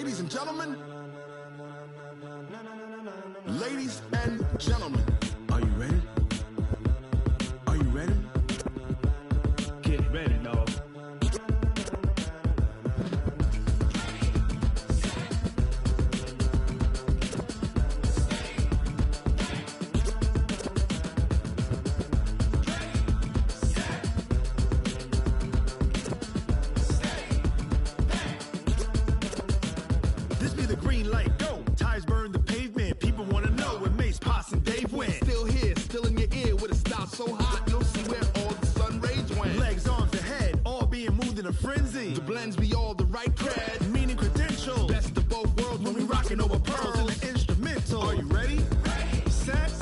Ladies and gentlemen, ladies and gentlemen, are you ready? Are you ready? Get ready, dog. This be the green light, go. Tires burn the pavement. People wanna know where Mace, Potts, and Dave went. Still here, still in your ear with a style so hot, you'll see where all the sun rays went. Legs, arms, the head, all being moved in a frenzy. The blends be all the right cred, meaning credentials. Best of both worlds when we rockin' over pearls in the instrumental. Are you ready? Ready. Set.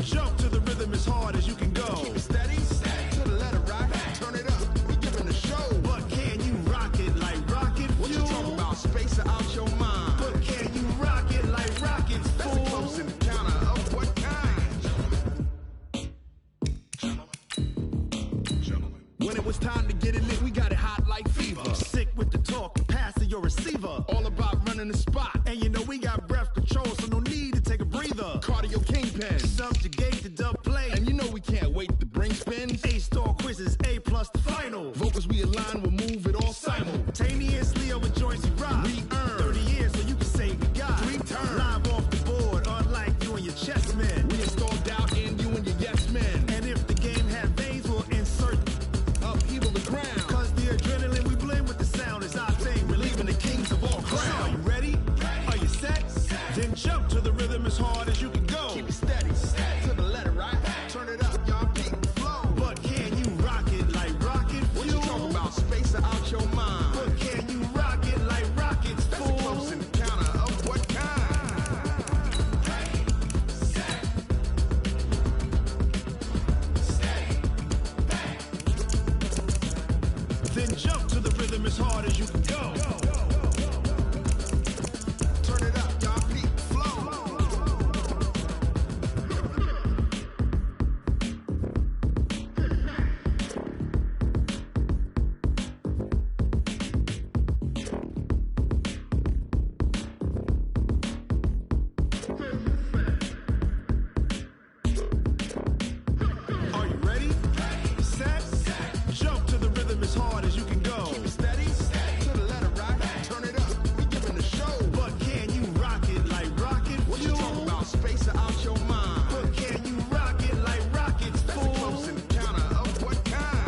Jump to the rhythm as hard as you can go. Keep it steady. To the letter, right? Turn it up. We giving the show. But can you rock it like rocket fuel? What you talking about? Space out your mind. But can you rock it like rockets, fool? That's a close encounter of what kind? Gentlemen. When it was time to get it lit, we got it hot like fever. Sick with the talk, pass to your receiver. All about running the spot. And you know we got breath control, so no need to take a breather. Cardio kingpin, subjugate the dub play. And you know we can't wait to bring spins. A-star quizzes, A+ the final. Vocals we align, we'll move it all simultaneously over joints we rock. We earn 30 years so you can say we got 3 turns. Live off the board, unlike you and your chess men. We install doubt in you and your yes men. And if the game had veins, we'll insert upheaval the ground. Cause the adrenaline we blend with the sound is our thing, relieving the kings of all crowns. So are you ready? Are you set? Then jump to the rhythm as hard as you can go. Keep it steady, to the letter, right? Turn it up, y'all beat the flow. But can you rock it like rocket fuel? What you talking about? Space out your mind. But can you rock it like rockets, fool? That's a close encounter of what kind? Then jump to the rhythm as hard as you can go. Turn it up, y'all beat the flow. Are you ready? Set. Jump to the rhythm as hard as you can go. Keep it steady. To the letter, right? Turn it up. We giving the show. But can you rock it like rocket fuel? What you talking about? Space out your mind. But can you rock it like rockets, fool? That's a close encounter of what kind?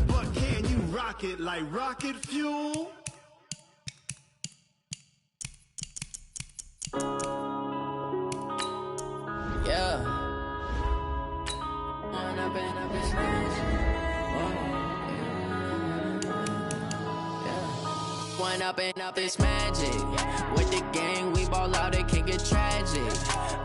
But can you rock it like rocket fuel? Yeah. One up and up is magic. With the gang, we ball out, it can get tragic.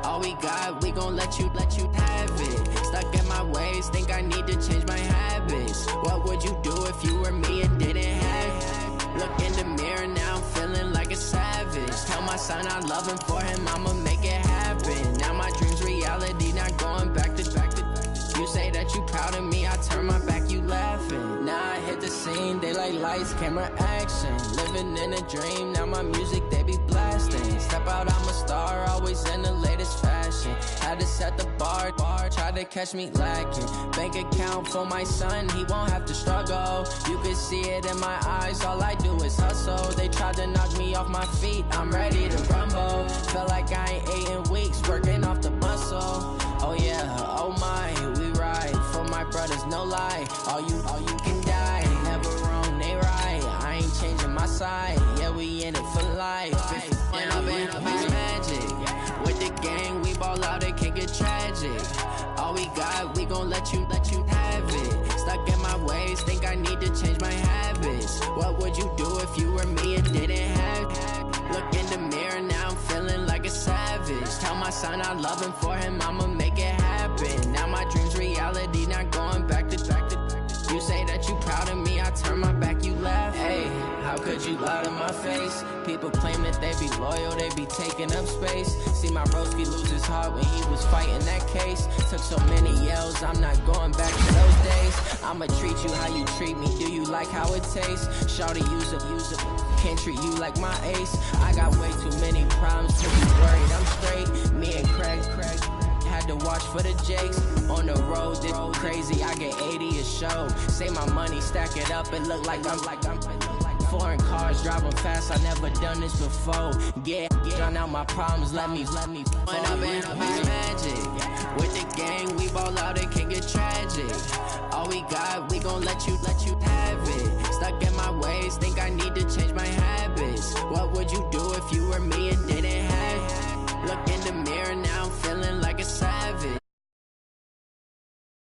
All we got, we gon' let you have it. Stuck in my ways, think I need to change my habits. What would you do if you were me and didn't have it? Look in the mirror, now I'm feeling like a savage. Tell my son I love him, for him I'ma make it happen. Now my dream's reality, not going back to. You say that you proud of me, I turn my back, you laughing. Now I hit the scene, they like lights, camera, action. Living in a dream, now my music, they be blasting. Step out, I'm a star, always in the latest fashion. Had to set the bar, try to catch me lacking. Bank account for my son, he won't have to struggle. You can see it in my eyes, all I do is hustle. They tried to knock me off my feet, I'm ready to rumble. Feel like I ain't ate in weeks, working off the muscle. Oh yeah, oh my, we ride for my brothers, no lie. All you can die, never wrong, they right. I ain't changing my side, yeah, we in it for life. When up and up is magic. With the gang, we ball out, it can get tragic. All we got, we gon' let you have it. Stuck in my ways, think I need to change my habits. What would you do if you were me and didn't have it? Look in the mirror, now I'm feeling like a savage. Tell my son I love him, for him I'ma make it happen. Now my dream's reality, not going back to. You say that you proud of me, I turn my back, you laugh. Hey, how could you lie to my my face. People claim that they be loyal, they be taking up space. See my broski lose his heart when he was fighting that case. Took so many yells, I'm not going back to those days. I'ma treat you how you treat me, do you like how it tastes? Shawty, use up, can't treat you like my ace. I got way too many problems to be worried, I'm straight. Me and Craig had to watch for the Jakes. On the road, this crazy, I get 80 a show. Say my money, stack it up, it look like I'm foreign cars, driving fast, I never done this before. Yeah, drown out my problems, let me fall up in magic. With the gang, we ball out, it can get tragic. All we got, we gon' let you have it. Stuck in my ways, think I need to change my habits. What would you do if you were me and didn't have it? Look in the mirror, now I'm feeling like a savage.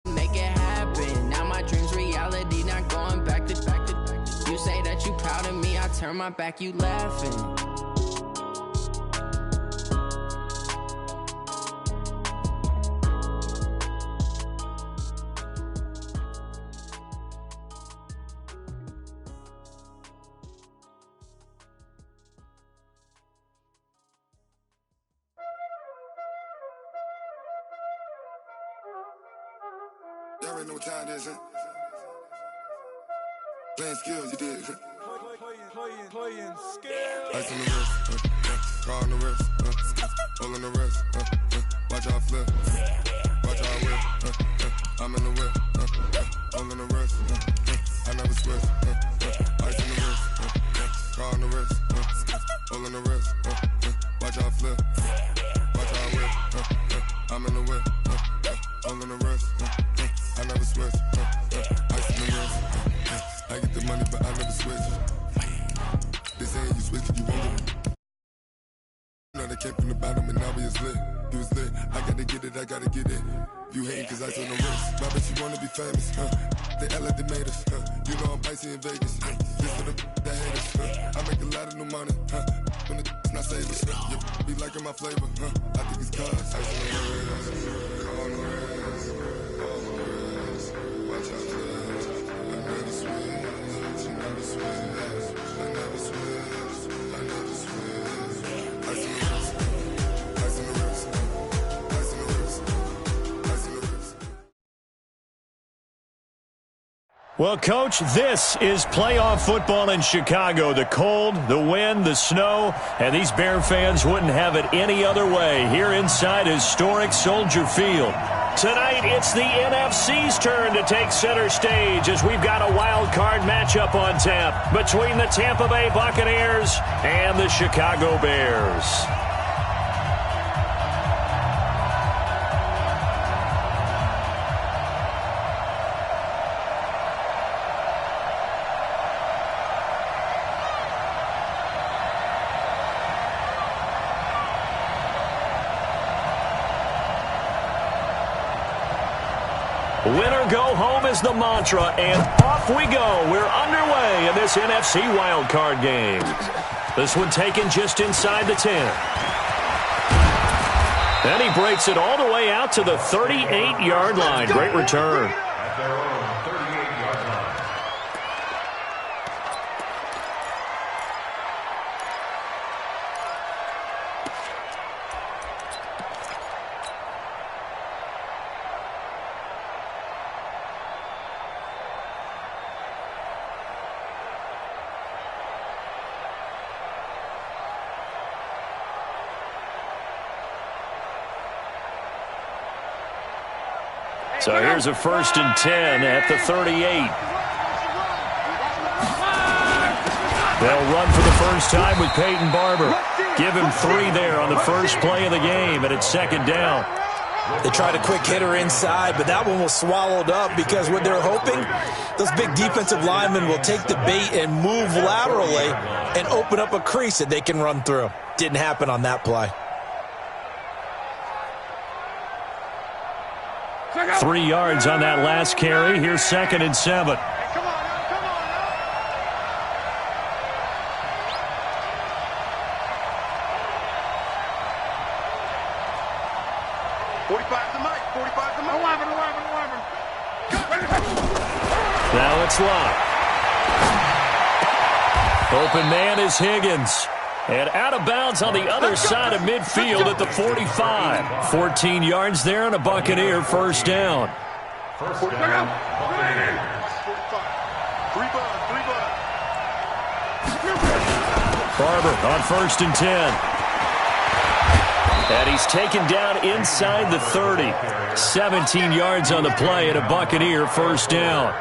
Make it happen, now my dream's reality, not going back to. You say that you proud of me, I turn my back, you laughing. Y'all already know what time it is, huh? Playing skills, you did. Playing skills. Ice on the wrist, car on the wrist, all on the wrist, watch how I flip, watch how I whip, I'm in the whip, all on the wrist, I never switch, ice on the wrist, car on the wrist, all on the wrist, watch how I flip, watch how I whip, I'm in the whip, all on the wrist, I never switch, ice on the wrist. I get the money, but I never switch. They saying you switch, you won't get it. You know they came from the bottom and now we is lit. You was lit, I gotta get it, I gotta get it. You hating cause I on the wrist. Why bet you wanna be famous, They act like they made us, You know I'm icy in Vegas, This for the that hate us, I make a lot of new money, When it's not savers, You be liking my flavor, I think it's cause ice on the wrist, on the wrist, on the wrist. Watch out for this, I never switch. Well, Coach, this is playoff football in Chicago. The cold, the wind, the snow, and these Bear fans wouldn't have it any other way here inside historic Soldier Field. Tonight, it's the NFC's turn to take center stage as we've got a wild card matchup on tap between the Tampa Bay Buccaneers and the Chicago Bears. Winner go home is the mantra, and off we go. We're underway in this NFC wildcard game. This one taken just inside the 10. And he breaks it all the way out to the 38-yard line. Great return. So here's a 1st and 10 at the 38. They'll run for the first time with Peyton Barber. Give him 3 there on the first play of the game, and it's 2nd down. They tried a quick hitter inside, but that one was swallowed up because what they're hoping, those big defensive linemen will take the bait and move laterally and open up a crease that they can run through. Didn't happen on that play. 3 yards on that last carry. Here's 2nd and 7. Come on. 45 to Mike. 45 to Mike. 11. Now it's locked. Open man is Higgins. And out of bounds on the other side of midfield at the 45. 14 yards there and a Buccaneer first down. Barber on 1st and 10. And he's taken down inside the 30. 17 yards on the play and a Buccaneer first down.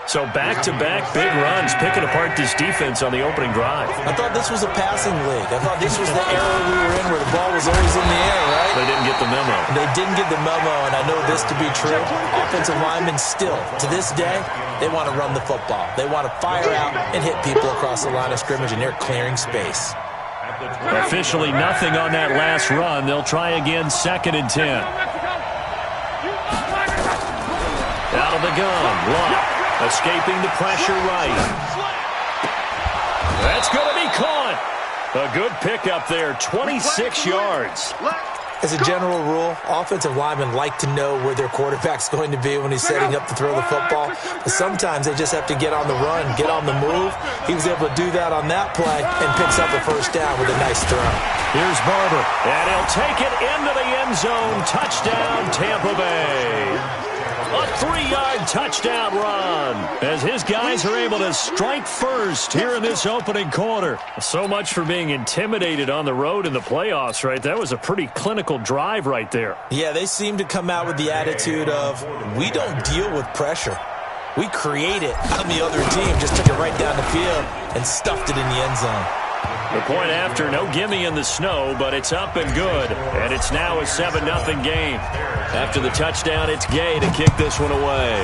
So back-to-back big runs, picking apart this defense on the opening drive. I thought this was a passing league. I thought this was the era we were in where the ball was always in the air, right? They didn't get the memo. They didn't get the memo, and I know this to be true. Offensive linemen still, to this day, they want to run the football. They want to fire out and hit people across the line of scrimmage, and they're clearing space. Officially nothing on that last run. They'll try again, 2nd and 10. Out of the gun, Locke. Escaping the pressure right. That's going to be caught. A good pickup there, 26 yards. As a general rule, offensive linemen like to know where their quarterback's going to be when he's setting up to throw the football. But sometimes they just have to get on the run, get on the move. He was able to do that on that play and picks up a first down with a nice throw. Here's Barber, and he'll take it into the end zone. Touchdown, Tampa Bay. A 3-yard touchdown run as his guys are able to strike first here in this opening quarter. So much for being intimidated on the road in the playoffs, right? That was a pretty clinical drive right there. Yeah, they seem to come out with the attitude of, we don't deal with pressure. We create it on the other team. Just took it right down the field and stuffed it in the end zone. The point after, no gimme in the snow, but it's up and good. And it's now a 7-0 game. After the touchdown, it's Gay to kick this one away.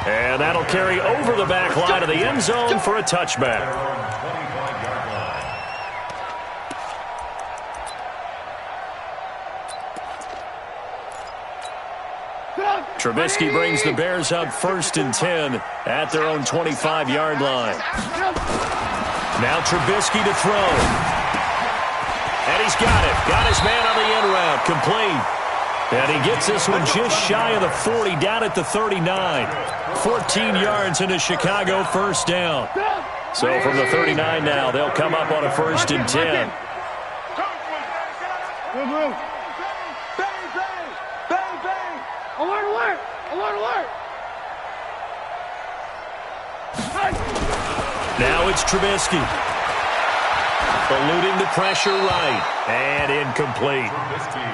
And that'll carry over the back line of the end zone for a touchback. Trubisky brings the Bears up 1st and 10 at their own 25-yard line. Now Trubisky to throw. And he's got it. Got his man on the end route. Complete. And he gets this one just shy of the 40, down at the 39. 14 yards into Chicago first down. So from the 39 now, they'll come up on a 1st and 10. Now it's Trubisky. Eluding the pressure right. And incomplete.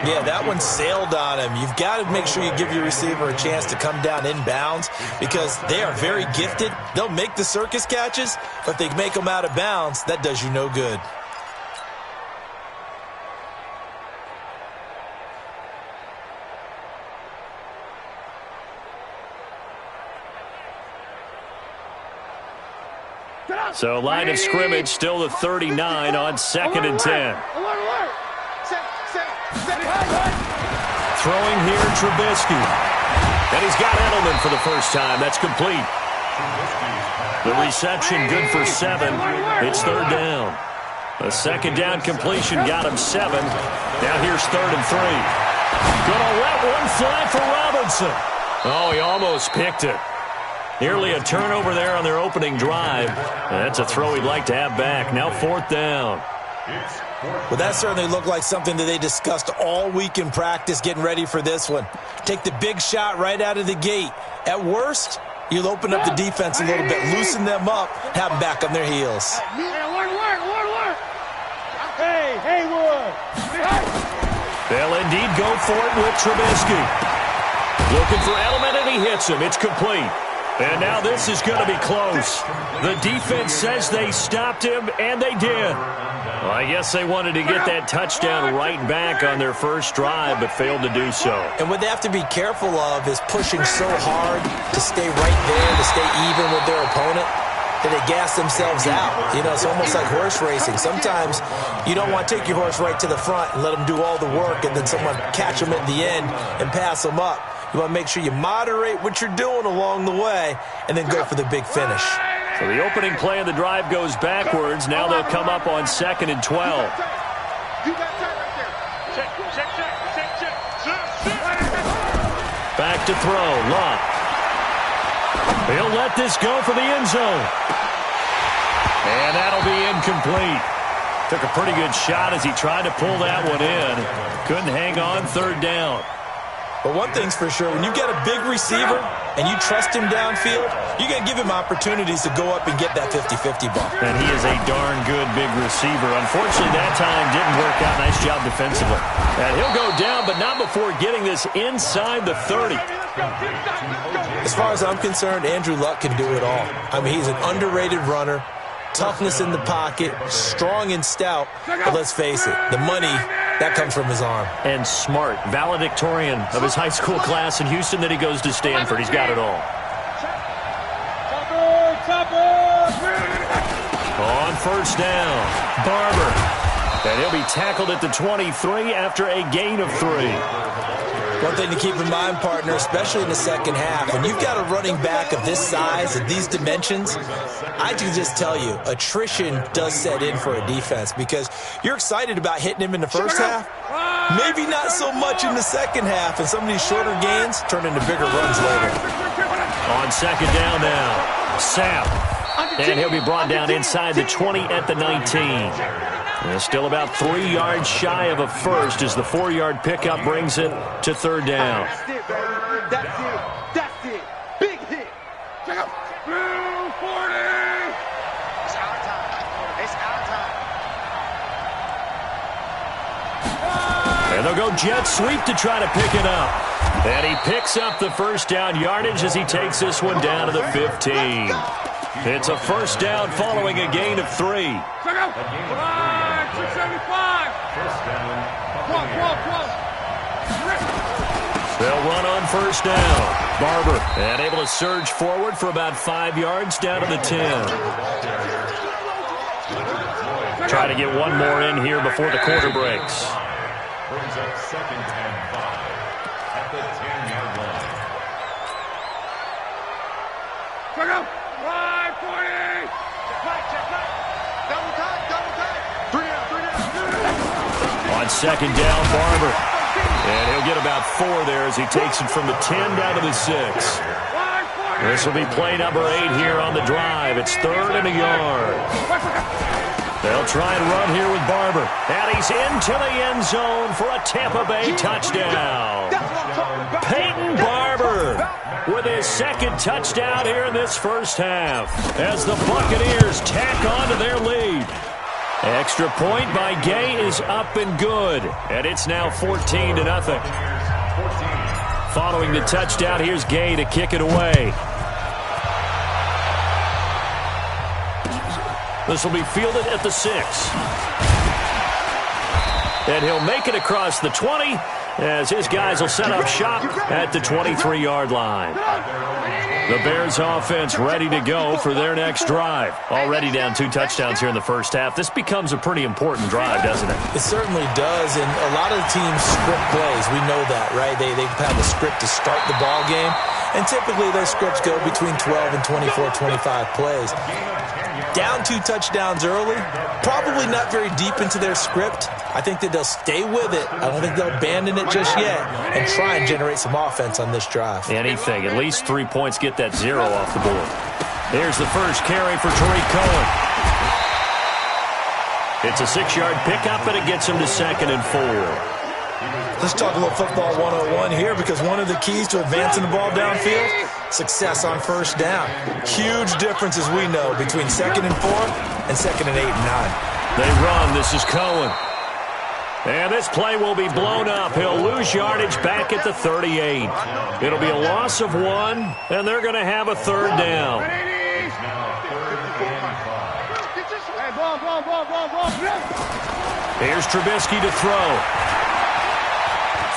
Yeah, that one sailed on him. You've got to make sure you give your receiver a chance to come down inbounds because they are very gifted. They'll make the circus catches, but if they make them out of bounds, that does you no good. So line of scrimmage still the 39 on 2nd and 10. Throwing here, Trubisky. And he's got Edelman for the first time. That's complete. The reception good for 7. It's 3rd down. A 2nd down completion got him 7. Now here's 3rd and 3. Gonna let one fly for Robinson. Oh, he almost picked it. Nearly a turnover there on their opening drive. And that's a throw he'd like to have back. Now 4th down. Well, that certainly looked like something that they discussed all week in practice getting ready for this one. Take the big shot right out of the gate. At worst, you'll open up the defense a little bit, loosen them up, have them back on their heels. Hey, Wood. They'll indeed go for it with Trubisky. Looking for Edelman, and he hits him. It's complete. And now this is going to be close. The defense says they stopped him, and they did. Well, I guess they wanted to get that touchdown right back on their first drive, but failed to do so. And what they have to be careful of is pushing so hard to stay right there, to stay even with their opponent, that they gas themselves out. You know, it's almost like horse racing. Sometimes you don't want to take your horse right to the front and let them do all the work, and then someone catch them at the end and pass them up. You want to make sure you moderate what you're doing along the way and then go for the big finish. So the opening play of the drive goes backwards. Now they'll come up on 2nd and 12. Back to throw. Locke. He'll let this go for the end zone. And that'll be incomplete. Took a pretty good shot as he tried to pull that one in. Couldn't hang on third down. But one thing's for sure, when you get a big receiver and you trust him downfield, you're going to give him opportunities to go up and get that 50-50 ball. And he is a darn good big receiver. Unfortunately, that time didn't work out. Nice job defensively. And he'll go down, but not before getting this inside the 30. As far as I'm concerned, Andrew Luck can do it all. I mean, he's an underrated runner. Toughness in the pocket, strong and stout, but let's face it, the money, that comes from his arm. And smart, valedictorian of his high school class in Houston, then he goes to Stanford. He's got it all. On first down, Barber. And he'll be tackled at the 23 after a gain of 3. One thing to keep in mind, partner, especially in the second half, when you've got a running back of this size and these dimensions, I can just tell you, attrition does set in for a defense because you're excited about hitting him in the first half, maybe not so much in the second half, and some of these shorter gains turn into bigger runs later. On second down now, Sapp. And he'll be brought down inside the 20 at the 19. And still about 3 yards shy of a first as the 4-yard pickup brings it to third down. That's it, baby. That's it. Big hit. Check out. 40. It's our time. It's our time. And they'll go jet sweep to try to pick it up. And he picks up the first down yardage as he takes this one down to the 15. It's a first down following a gain of 3. Check out. 675. They'll run on first down. Barber, and able to surge forward for about 5 yards down to the 10. Try to get one more in here before the quarter breaks. Brings up second and 5 at the 10-yard line. Check out. 540. Check back. Double time. 3 down. On second down, Barber. And he'll get about 4 there as he takes it from the 10 down to the 6. This will be play number 8 here on the drive. It's 3rd and a yard. They'll try and run here with Barber. And he's into the end zone for a Tampa Bay touchdown. Peyton Barber with his second touchdown here in this first half as the Buccaneers tack on to their lead. Extra point by Gay is up and good. And it's now 14-0. Following the touchdown, here's Gay to kick it away. This will be fielded at the 6. And he'll make it across the 20 as his guys will set up shop at the 23-yard line. The Bears offense ready to go for their next drive. Already down 2 touchdowns here in the first half. This becomes a pretty important drive, doesn't it? It certainly does, and a lot of the teams script plays. We know that, right? They have a script to start the ball game, and typically those scripts go between 12 and 24, 25 plays. Down 2 touchdowns early, probably not very deep into their script. I think that they'll stay with it. I don't think they'll abandon it just yet and try and generate some offense on this drive. Anything. At least 3 points, get that 0 off the board. Here's the first carry for Tariq Cohen. It's a 6-yard pickup, and it gets him to 2nd and 4. Let's talk a little football 101 here because one of the keys to advancing the ball downfield, success on first down. Huge difference, as we know, between 2nd and 4 and 2nd and 8 and 9. They run. This is Cohen. And this play will be blown up. He'll lose yardage back at the 38. It'll be a loss of 1, and they're going to have a 3rd down. Here's Trubisky to throw.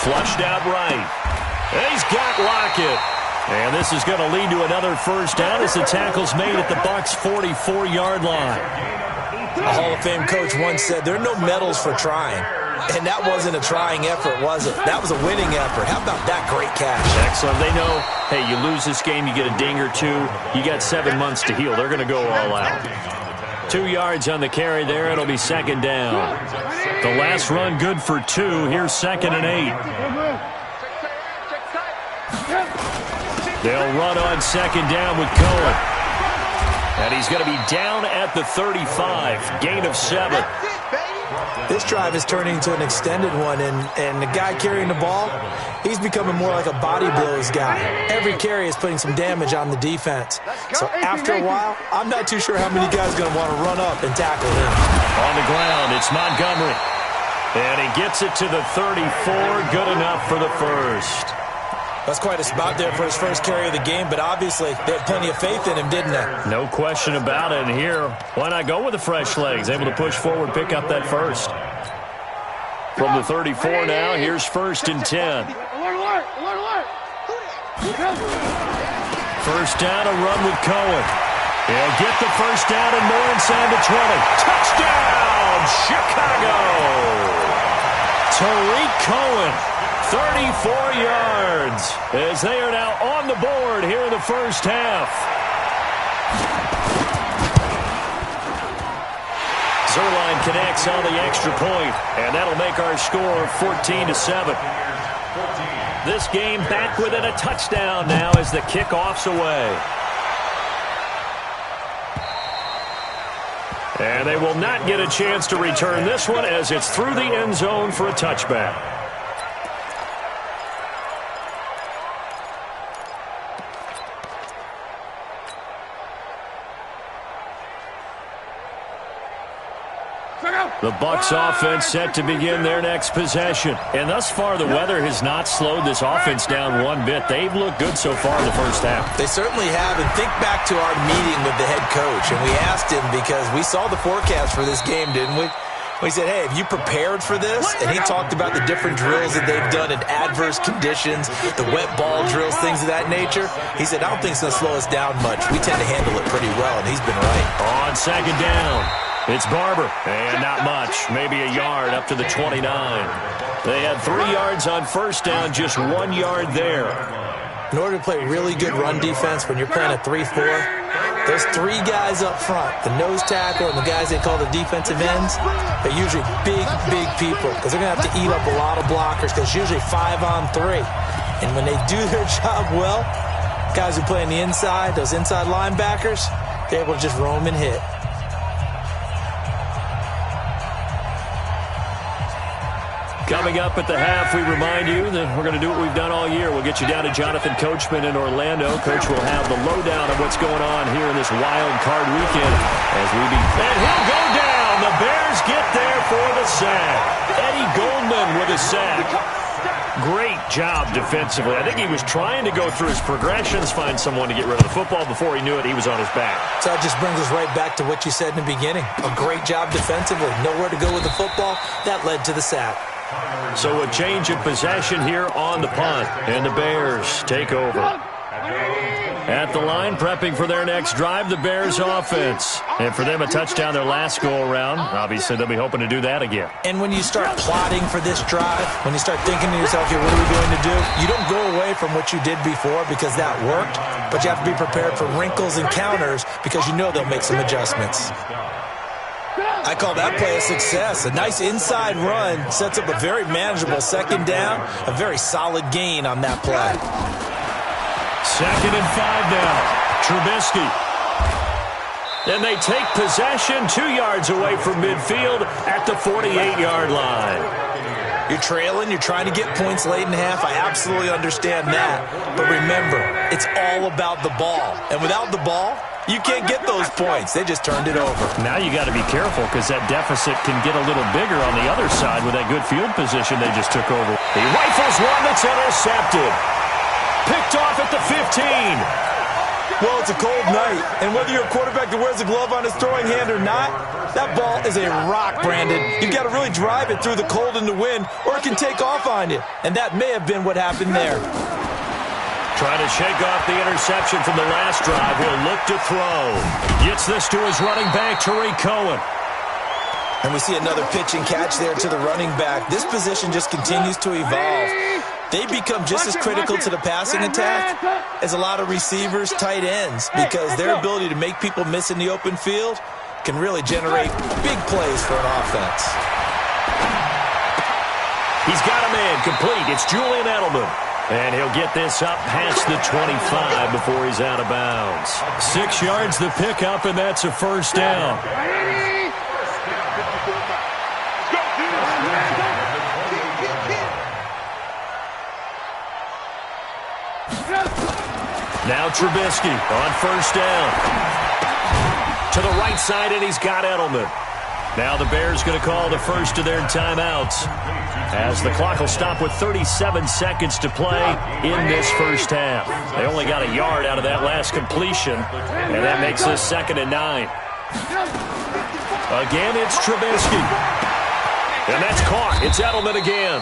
Flushed out right. And he's got Lockett. And this is going to lead to another first down as the tackle's made at the Bucs' 44-yard line. A Hall of Fame coach once said, there are no medals for trying. And that wasn't a trying effort, was it? That was a winning effort. How about that great catch? Excellent. They know, hey, you lose this game, you get a ding or 2. You got 7 months to heal. They're going to go all out. 2 yards on the carry there. It'll be 2nd down. The last run good for 2. Here's 2nd and 8. They'll run on second down with Cohen. And he's going to be down at the 35. Gain of 7. This drive is turning into an extended one, and the guy carrying the ball, he's becoming more like a body blows guy. Every carry is putting some damage on the defense. So after a while, I'm not too sure how many guys are going to want to run up and tackle him. On the ground, it's Montgomery. And he gets it to the 34. Good enough for the first. That's quite a spot there for his first carry of the game, but obviously they had plenty of faith in him, didn't they? No question about it. And here, why not go with the fresh legs? Able to push forward, pick up that first. From the 34 now, here's 1st and 10. First down, a run with Cohen. He'll get the first down and more inside the 20. Touchdown, Chicago! Tariq Cohen. 34 yards as they are now on the board here in the first half. Zerline connects on the extra point, and that'll make our score 14-7. This game back within a touchdown now as the kickoff's away. And they will not get a chance to return this one as it's through the end zone for a touchback. The Bucs offense set to begin their next possession. And thus far, the weather has not slowed this offense down one bit. They've looked good so far in the first half. They certainly have. And think back to our meeting with the head coach. And we asked him because we saw the forecast for this game, didn't we? We said, hey, have you prepared for this? And he talked about the different drills that they've done in adverse conditions, the wet ball drills, things of that nature. He said, I don't think it's going to slow us down much. We tend to handle it pretty well, and he's been right. On second down, it's Barber. And not much, maybe a yard up to the 29. They had 3 yards on first down, just 1 yard there. In order to play really good run defense when you're playing a 3-4, those 3 guys up front, the nose tackle and the guys they call the defensive ends, they're usually big, big people because they're going to have to eat up a lot of blockers because it's usually 5 on 3. And when they do their job well, guys who play on the inside, those inside linebackers, they're able to just roam and hit. Coming up at the half, we remind you that we're going to do what we've done all year. We'll get you down to Jonathan Coachman in Orlando. Coach will have the lowdown of what's going on here in this wild card weekend as we begin. And he'll go down. The Bears get there for the sack. Eddie Goldman with a sack. Great job defensively. I think he was trying to go through his progressions, find someone to get rid of the football. Before he knew it, he was on his back. So that just brings us right back to what you said in the beginning. A great job defensively. Nowhere to go with the football. That led to the sack. So a change of possession here on the punt, and the Bears take over. At the line, prepping for their next drive, the Bears offense. And for them, a touchdown their last go-around. Obviously, they'll be hoping to do that again. And when you start plotting for this drive, when you start thinking to yourself, okay, what are we going to do? You don't go away from what you did before because that worked, but you have to be prepared for wrinkles and counters because you know they'll make some adjustments. I call that play a success. A nice inside run sets up a very manageable second down, a very solid gain on that play. 2nd and 5 now. Trubisky. And they take possession 2 yards away from midfield at the 48-yard line. You're trailing, you're trying to get points late in half. I absolutely understand that. But remember, it's all about the ball. And without the ball, you can't get those points. They just turned it over. Now you got to be careful because that deficit can get a little bigger on the other side with that good field position they just took over. He rifles one that's intercepted. Picked off at the 15. Well, it's a cold night, and whether you're a quarterback that wears a glove on his throwing hand or not, that ball is a rock, Brandon. You've got to really drive it through the cold and the wind, or it can take off on you. And that may have been what happened there. Trying to shake off the interception from the last drive. He'll look to throw. Gets this to his running back, Tariq Cohen. And we see another pitch and catch there to the running back. This position just continues to evolve. They become just as critical to the passing attack as a lot of receivers, tight ends, because their ability to make people miss in the open field can really generate big plays for an offense. He's got him in, complete. It's Julian Edelman. And he'll get this up past the 25 before he's out of bounds. 6 yards the pickup, and that's a first down. Now Trubisky on first down. To the right side, and he's got Edelman. Now the Bears going to call the first of their timeouts, as the clock will stop with 37 seconds to play in this first half. They only got a yard out of that last completion, and that makes this 2nd and 9. Again, it's Trubisky. And that's caught. It's Edelman again.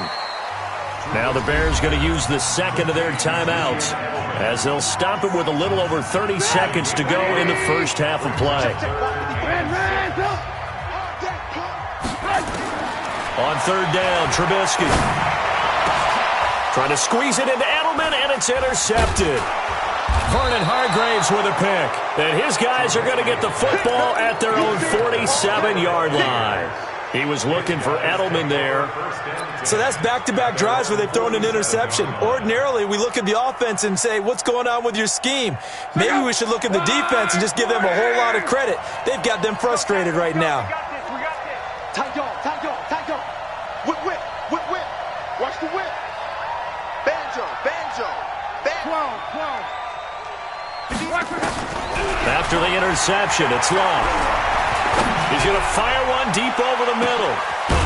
Now the Bears going to use the second of their timeouts, as they'll stop it with a little over 30 seconds to go in the first half of play. On third down, Trubisky trying to squeeze it into Edelman, and it's intercepted. Vernon Hargraves with a pick, and his guys are going to get the football at their own 47-yard line. He was looking for Edelman there. So that's back-to-back drives where they've thrown an interception. Ordinarily, we look at the offense and say, what's going on with your scheme? Maybe we should look at the defense and just give them a whole lot of credit. They've got them frustrated right now. Tight dog. Whip. Watch the whip. Banjo. After the interception, it's Long. He's going to fire one deep over the middle.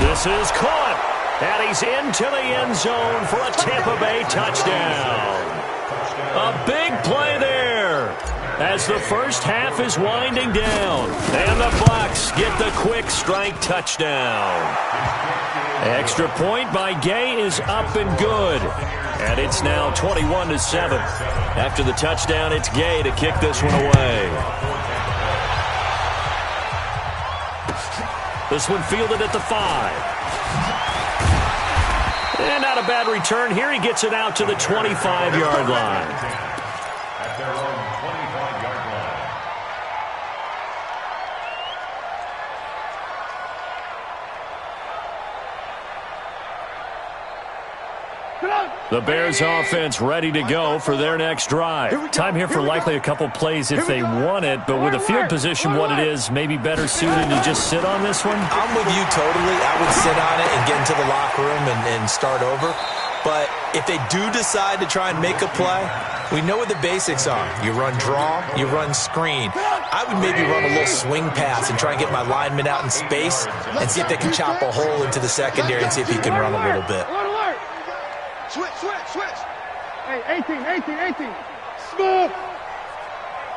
This is caught, and he's into the end zone for a Tampa Bay touchdown. A big play there as the first half is winding down, and the Bucs get the quick strike touchdown. Extra point by Gay is up and good, and it's now 21-7. After the touchdown, it's Gay to kick this one away. This one fielded at the 5. And not a bad return here. He gets it out to the 25-yard line. At their own 25-yard line. The Bears offense ready to go for their next drive. Time here for likely a couple plays if they want it, but with the field position what it is, maybe better suited to just sit on this one? I'm with you totally. I would sit on it and get into the locker room and start over. But if they do decide to try and make a play, we know what the basics are. You run draw, you run screen. I would maybe run a little swing pass and try and get my lineman out in space and see if they can chop a hole into the secondary and see if he can run a little bit. Switch. Hey, 18. Smooth.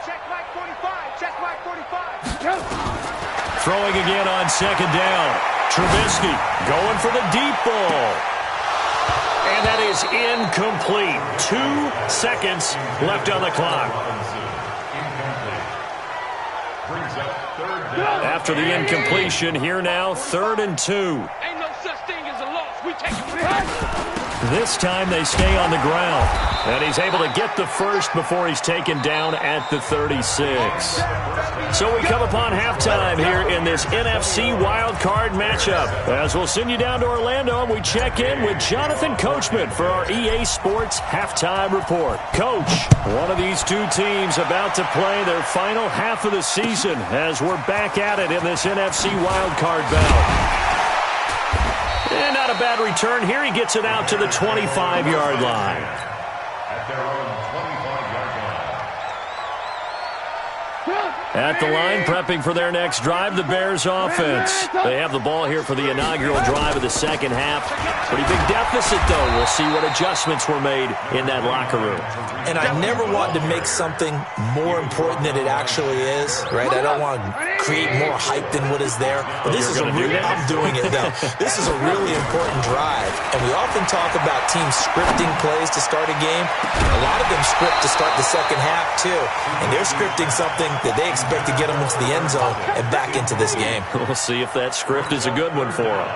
Check Mike 45. Throwing again on second down. Trubisky going for the deep ball. And that is incomplete. 2 seconds left on the clock. After the incompletion, here now, 3rd and 2. Ain't no such thing as a loss. We take it. This time they stay on the ground. And he's able to get the first before he's taken down at the 36. So we come upon halftime here in this NFC wildcard matchup. As we'll send you down to Orlando, and we check in with Jonathan Coachman for our EA Sports Halftime Report. Coach, one of these two teams about to play their final half of the season as we're back at it in this NFC wildcard bout. And not a bad return here. He gets it out to the 25-yard line. At their own 25-yard line. At the line, prepping for their next drive, the Bears offense. They have the ball here for the inaugural drive of the second half. Pretty big deficit, though. We'll see what adjustments were made in that locker room. And I never want to make something more important than it actually is, right? I don't want to create more hype than what is there. But this is I'm doing it, though. This is a really important drive. And we often talk about teams scripting plays to start a game. A lot of them script to start the second half, too. And they're scripting something that they expect to get them into the end zone and back into this game. We'll see if that script is a good one for them.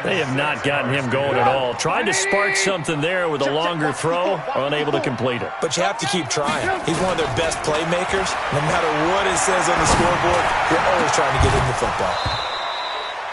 They have not gotten him going at all. Tried to spark something there with a longer throw, unable to complete it. But you have to keep trying. He's one of their best playmakers. No matter what it says on the scoreboard, you're always trying to get in the football.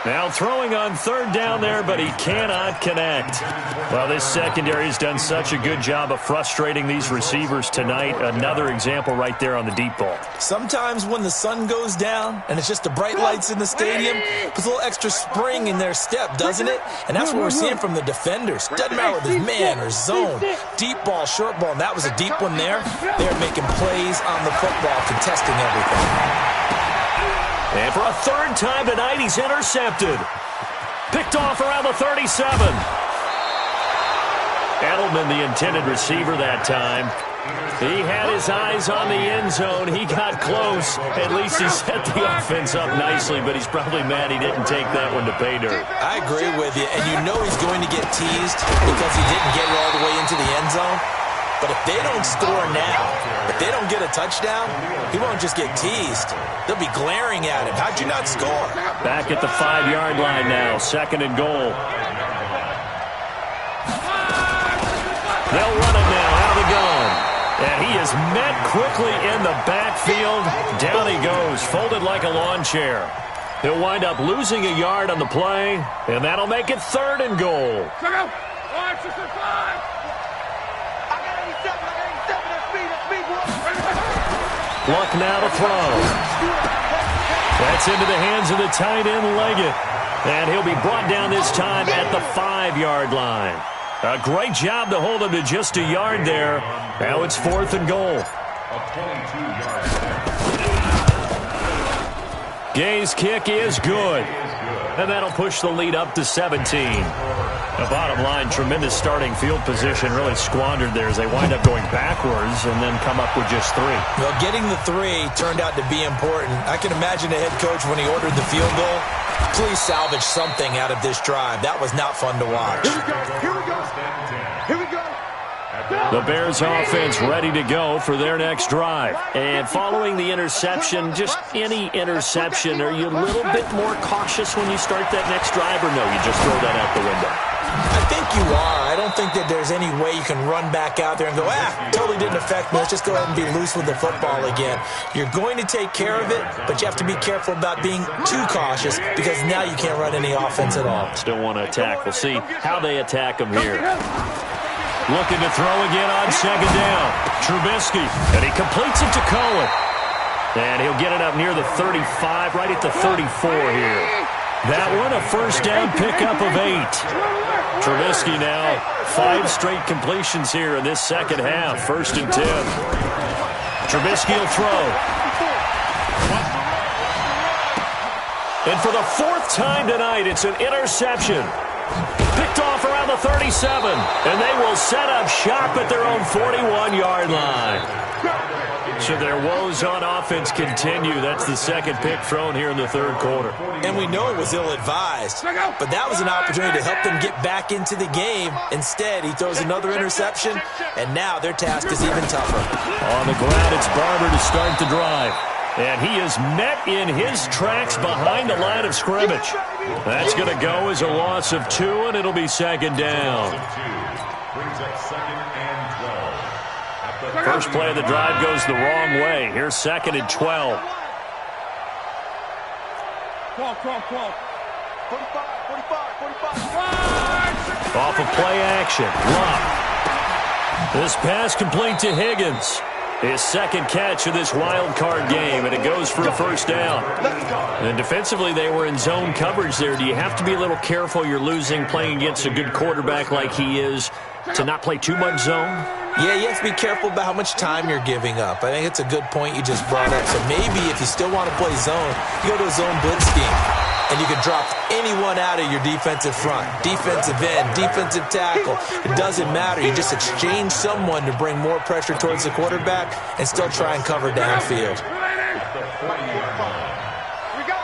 Now throwing on third down there, but he cannot connect. Well, this secondary has done such a good job of frustrating these receivers tonight. Another example right there on the deep ball. Sometimes when the sun goes down and it's just the bright lights in the stadium, puts a little extra spring in their step, doesn't it? And that's what we're seeing from the defenders. Doesn't matter whether it's man or zone, deep ball, short ball, and that was a deep one there. They're making plays on the football, contesting everything. And for a third time tonight, he's intercepted. Picked off around the 37. Edelman, the intended receiver that time. He had his eyes on the end zone. He got close. At least he set the offense up nicely, but he's probably mad he didn't take that one to pay dirt. I agree with you, and you know he's going to get teased because he didn't get it all the way into the end zone. But if they don't score now, if they don't get a touchdown, he won't just get teased. They'll be glaring at him. How'd you not score? Back at the 5-yard line now, 2nd and goal. They'll run it now out of the gun. And he is met quickly in the backfield. Down he goes, folded like a lawn chair. He'll wind up losing a yard on the play, and that'll make it 3rd and goal. Luck now to throw. That's into the hands of the tight end, Leggett. And he'll be brought down this time at the 5-yard line. A great job to hold him to just a yard there. Now it's 4th and goal. A 22-yard catch. Gay's kick is good. And that'll push the lead up to 17. The bottom line, tremendous starting field position, really squandered there as they wind up going backwards and then come up with just 3. Well, getting the 3 turned out to be important. I can imagine the head coach when he ordered the field goal. Please salvage something out of this drive. That was not fun to watch. Here we go. Here we go. The Bears offense ready to go for their next drive. And following the interception, just any interception, are you a little bit more cautious when you start that next drive, or no, you just throw that out the window? I think you are. I don't think that there's any way you can run back out there and go, totally didn't affect me. Let's just go ahead and be loose with the football again. You're going to take care of it, but you have to be careful about being too cautious because now you can't run any offense at all. Still want to attack. We'll see how they attack him here. Looking to throw again on 2nd down. Trubisky, and he completes it to Cohen. And he'll get it up near the 35, right at the 34 here. That one, a 1st down pickup of 8. Trubisky now, 5 straight completions here in this second half. 1st and 10. Trubisky will throw. And for the 4th time tonight, it's an interception. Picked off around the 37. And they will set up shop at their own 41-yard line. So their woes on offense continue. That's the 2nd pick thrown here in the 3rd quarter. And we know it was ill-advised, but that was an opportunity to help them get back into the game. Instead, he throws another interception, and now their task is even tougher. On the ground, it's Barber to start the drive. And he is met in his tracks behind the line of scrimmage. That's going to go as a loss of 2, and it'll be 2nd down. Brings up 2nd and 12. First play of the drive goes the wrong way. Here's 2nd and 12. 12. 45. Off of play action. Luck. This pass complete to Higgins. His 2nd catch of this wild card game, and it goes for a 1st down. And defensively, they were in zone coverage there. Do you have to be a little careful? You're losing, playing against a good quarterback like he is, to not play too much zone? Yeah, you have to be careful about how much time you're giving up. I think it's a good point you just brought up. So maybe if you still want to play zone, you go to a zone blitz scheme. And you can drop anyone out of your defensive front, defensive end, defensive tackle. It doesn't matter. You just exchange someone to bring more pressure towards the quarterback and still try and cover downfield. Here we go.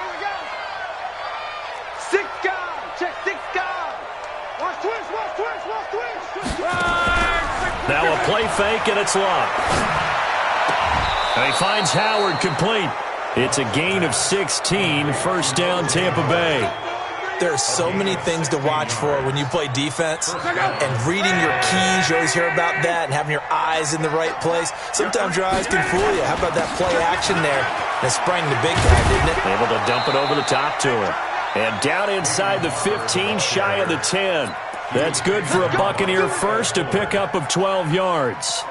6 guys. Check 6 guys. Watch twitch. Now a play fake, and it's locked. And he finds Howard complete. It's a gain of 16, 1st down Tampa Bay. There are so many things to watch for when you play defense, and reading your keys, you always hear about that, and having your eyes in the right place. Sometimes your eyes can fool you. How about that play action there? That sprang the big guy, didn't it? Able to dump it over the top to him. And down inside the 15, shy of the 10. That's good for a Buccaneer first, a pickup of 12 yards.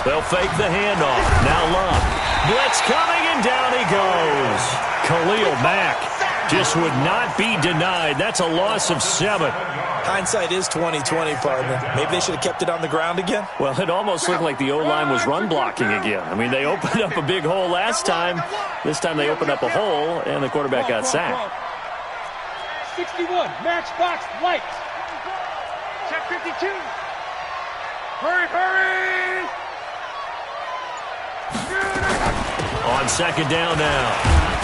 They'll fake the handoff. Now Love. Blitz coming, and down he goes. Khalil Mack just would not be denied. That's a loss of 7. Hindsight is 20/20, partner. Maybe they should have kept it on the ground again. Well, it almost looked like the O-line was run blocking again. I mean, they opened up a big hole last time. This time they opened up a hole, and the quarterback got sacked. 61, matchbox light. Check 52. Hurry, hurry! On second down now,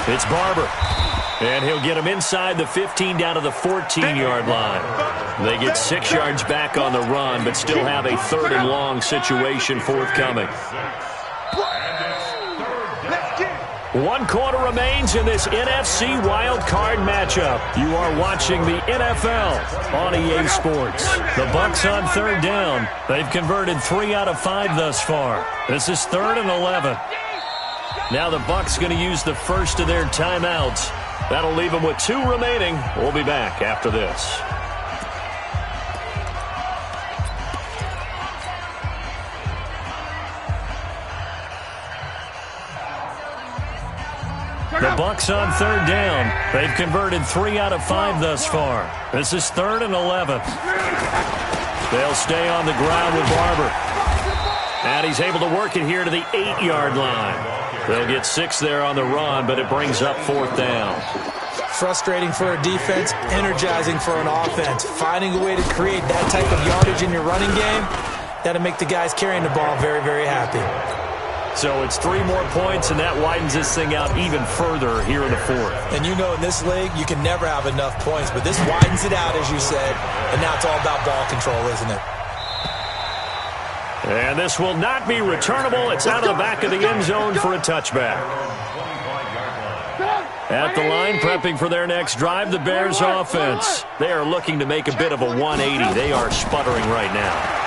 it's Barber. And he'll get him inside the 15 down to the 14-yard line. They get 6 yards back on the run, but still have a 3rd and long situation forthcoming. 1 quarter remains in this NFC wildcard matchup. You are watching the NFL on EA Sports. The Bucs on 3rd down. They've converted 3 out of 5 thus far. This is 3rd and 11. Now the Bucs going to use the first of their timeouts. That'll leave them with 2 remaining. We'll be back after this. The Bucs on 3rd down. They've converted 3 out of 5 thus far. This is 3rd and 11. They'll stay on the ground with Barber. And he's able to work it here to the 8-yard line. They'll get 6 there on the run, but it brings up 4th down. Frustrating for a defense, energizing for an offense. Finding a way to create that type of yardage in your running game, that'll make the guys carrying the ball very, very happy. So it's 3 more points, and that widens this thing out even further here in the 4th. And you know in this league, you can never have enough points, but this widens it out, as you said, and now it's all about ball control, isn't it? And this will not be returnable. It's out of the back of the end zone for a touchback. At the line, prepping for their next drive, the Bears offense. They are looking to make a bit of a 180. They are sputtering right now.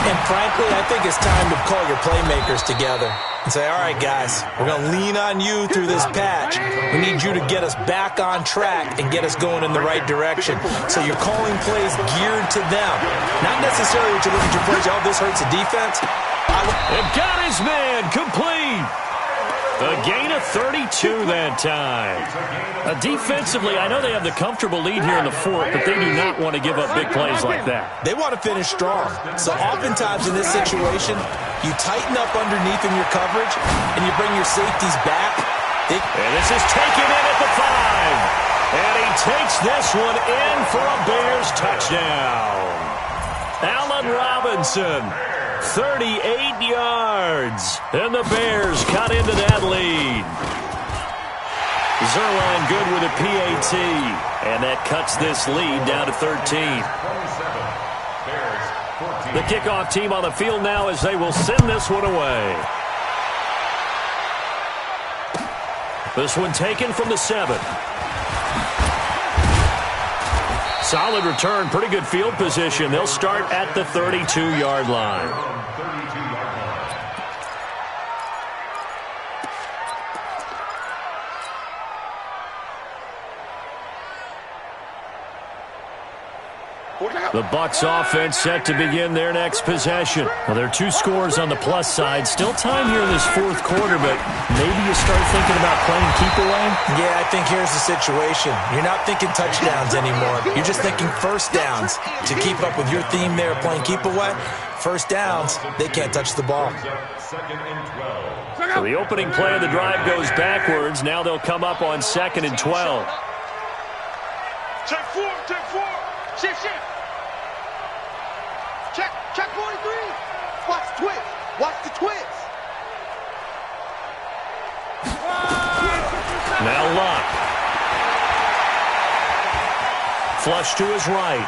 And frankly, I think it's time to call your playmakers together and say, all right, guys, we're going to lean on you through this patch. We need you to get us back on track and get us going in the right direction. So you're calling plays geared to them. Not necessarily what you look at your plays, oh, this hurts the defense. And got his man complete. A gain of 32 that time. Defensively, I know they have the comfortable lead here in the 4th, but they do not want to give up big plays like that. They want to finish strong. So oftentimes in this situation, you tighten up underneath in your coverage, and you bring your safeties back. And this is taken in at the 5. And he takes this one in for a Bears touchdown. Allen Robinson. 38 yards, and the Bears cut into that lead. Zerline good with a PAT, and that cuts this lead down to 13. The kickoff team on the field now as they will send this one away. This one taken from the 7. Solid return, pretty good field position. They'll start at the 32-yard line. The Bucs offense set to begin their next possession. Well, there are 2 scores on the plus side. Still time here in this 4th quarter, but maybe you start thinking about playing keep away? Yeah, I think here's the situation. You're not thinking touchdowns anymore. You're just thinking first downs. To keep up with your theme there, playing keep away, first downs, they can't touch the ball. So the opening play of the drive goes backwards. Now they'll come up on 2nd and 12. Check 4, check 4. Shift, shift. Check 43. Watch the twist. Watch the twist. Now Luck. Flush to his right.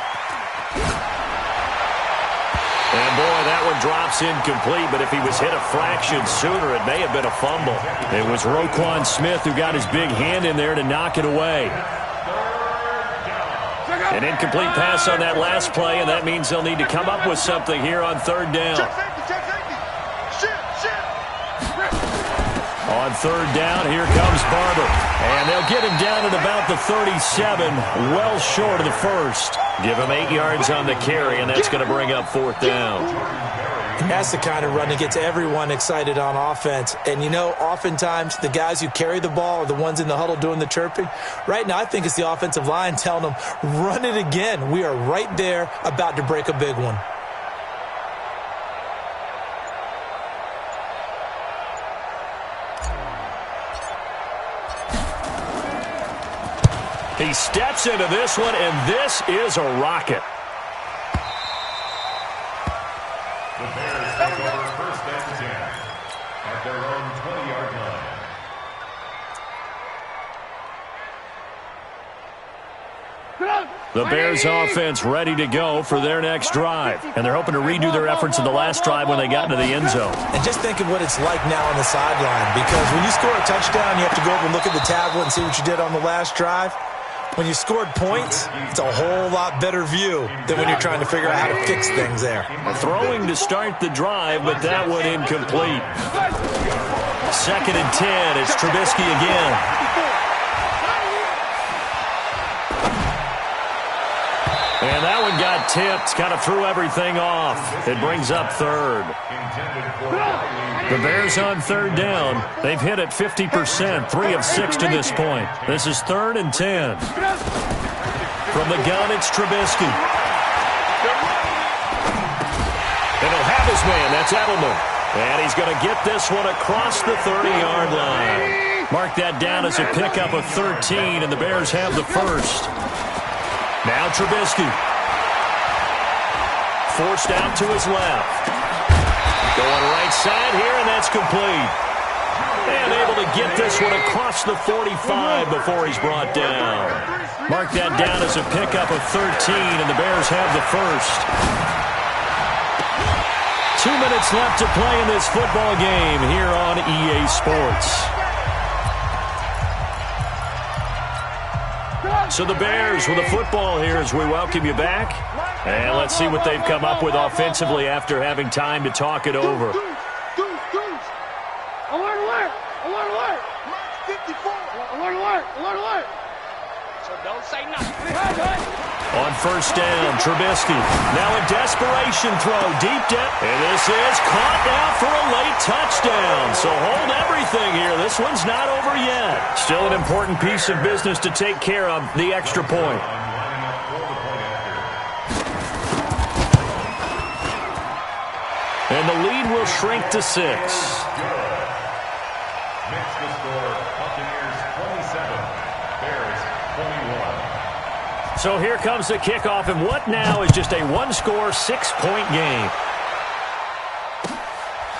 And boy, that one drops incomplete, but if he was hit a fraction sooner, it may have been a fumble. It was Roquan Smith who got his big hand in there to knock it away. An incomplete pass on that last play, and that means they'll need to come up with something here on 3rd down. Check safety, check safety. Shift, shift. On third down, here comes Barber. And they'll get him down at about the 37, well short of the first. Give him 8 yards on the carry, and that's going to bring up fourth down. That's the kind of run that gets everyone excited on offense. And, you know, oftentimes the guys who carry the ball are the ones in the huddle doing the chirping. Right now, I think it's the offensive line telling them, run it again. We are right there about to break a big one. He steps into this one, and this is a rocket. The Bears take over first and 10 at their own 20-yard line. The Bears offense ready to go for their next drive. And they're hoping to redo their efforts in the last drive when they got into the end zone. And just think of what it's like now on the sideline, because when you score a touchdown, you have to go over and look at the tablet and see what you did on the last drive. When you scored points, it's a whole lot better view than when you're trying to figure out how to fix things there. Throwing to start the drive, but that one incomplete. 2nd and 10. It's Trubisky again. And that one got tipped, kind of threw everything off. It brings up third. The Bears on third down. They've hit it 50%, 3 of 6 to this point. This is 3rd and 10. From the gun, it's Trubisky. And he'll have his man. That's Edelman. And he's going to get this one across the 30-yard line. Mark that down as a pickup of 13, and the Bears have the first. Now Trubisky. Forced out to his left. Going right side here, and that's complete. And able to get this one across the 45 before he's brought down. Mark that down as a pickup of 13, and the Bears have the first. 2 minutes left to play in this football game here on EA Sports. So the Bears with the football here as we welcome you back. And let's see what they've come up with offensively after having time to talk it over. Alert! 54! Alert! So don't say nothing. On first down, Trubisky. Now a desperation throw deep down. And this is caught now for a late touchdown. So hold everything here. This one's not over yet. Still an important piece of business to take care of, the extra point. And the lead will shrink to 6. Makes the score Buccaneers 27, Bears 21. So here comes the kickoff, and what now is just a one-score, 6-point game.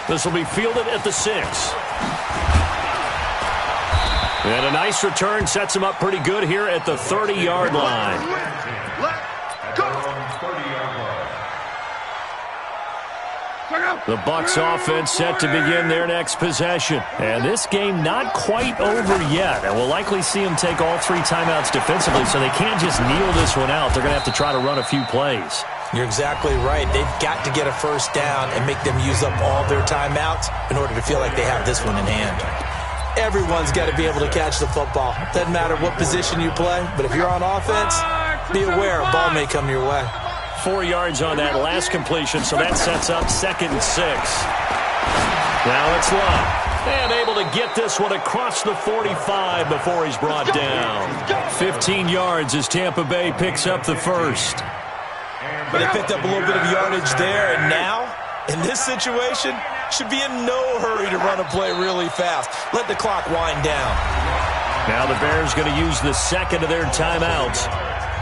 This will be fielded at the 6. And a nice return sets him up pretty good here at the 30-yard line. The Bucs offense set to begin their next possession. And this game not quite over yet. And we'll likely see them take all 3 timeouts defensively, so they can't just kneel this one out. They're going to have to try to run a few plays. You're exactly right. They've got to get a first down and make them use up all their timeouts in order to feel like they have this one in hand. Everyone's got to be able to catch the football. Doesn't matter what position you play, but if you're on offense, be aware a ball may come your way. 4 yards on that last completion, so that sets up 2nd and 6. Now it's Love. And able to get this one across the 45 before he's brought down. 15 yards as Tampa Bay picks up the first. But they picked up a little bit of yardage there, and now, in this situation, should be in no hurry to run a play really fast. Let the clock wind down. Now the Bears going to use the second of their timeouts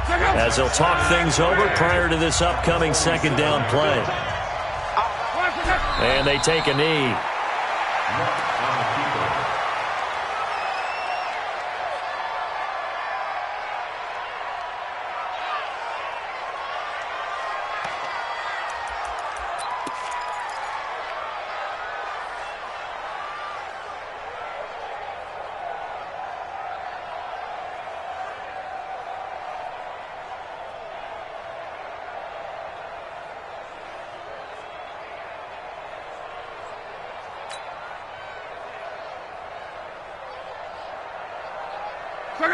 as they'll talk things over prior to this upcoming second down play. And they take a knee.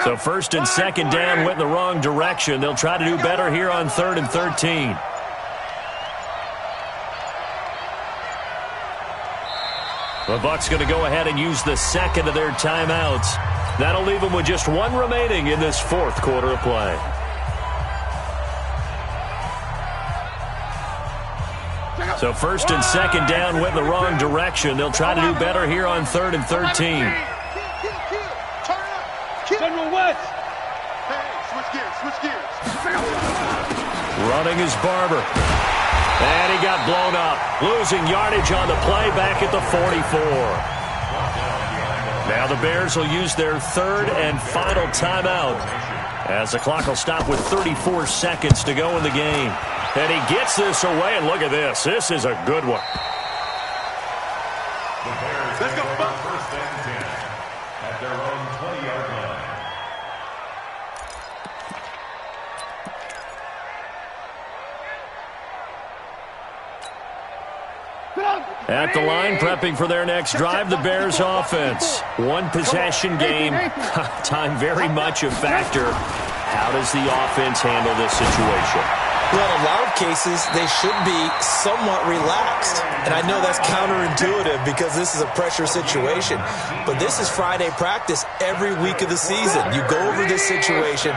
So first and second down went in the wrong direction. They'll try to do better here on 3rd and 13. The Bucs going to go ahead and use the second of their timeouts. That'll leave them with just one remaining in this fourth quarter of play. So first and second down went in the wrong direction. They'll try to do better here on 3rd and 13. General West. Switch gears. Running is Barber. And he got blown up. Losing yardage on the play back at the 44. Now the Bears will use their third and final timeout as the clock will stop with 34 seconds to go in the game. And he gets this away, and look at this. This is a good one. The Bears Let's go, Bucs. first and 10 at their own 20-yard line. At the line, prepping for their next drive, the Bears offense. One possession game. Time very much a factor. How does the offense handle this situation? Well, in a lot of cases, they should be somewhat relaxed. And I know that's counterintuitive because this is a pressure situation. But this is Friday practice every week of the season. You go over this situation,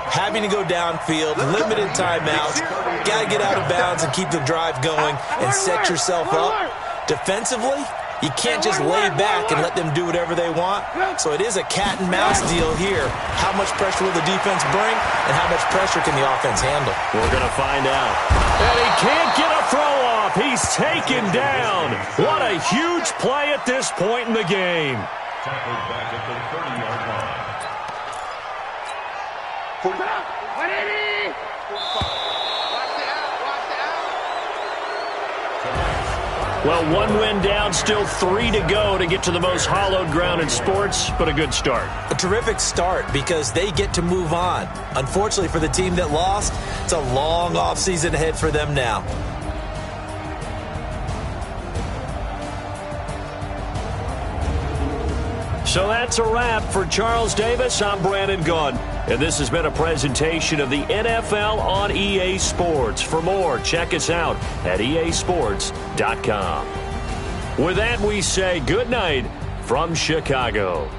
having to go downfield, limited timeouts, got to get out of bounds and keep the drive going and set yourself up. Defensively, you can't just lay back and let them do whatever they want. So it is a cat and mouse deal here. How much pressure will the defense bring and how much pressure can the offense handle? We're going to find out. And he can't get a throw off. He's taken down. What a huge play at this point in the game. Tackled back at the 30-yard line. Well, one win down, still 3 to go to get to the most hallowed ground in sports, but a good start. A terrific start because they get to move on. Unfortunately for the team that lost, it's a long offseason ahead for them now. So that's a wrap for Charles Davis. I'm Brandon Gunn. And this has been a presentation of the NFL on EA Sports. For more, check us out at easports.com. With that, we say good night from Chicago.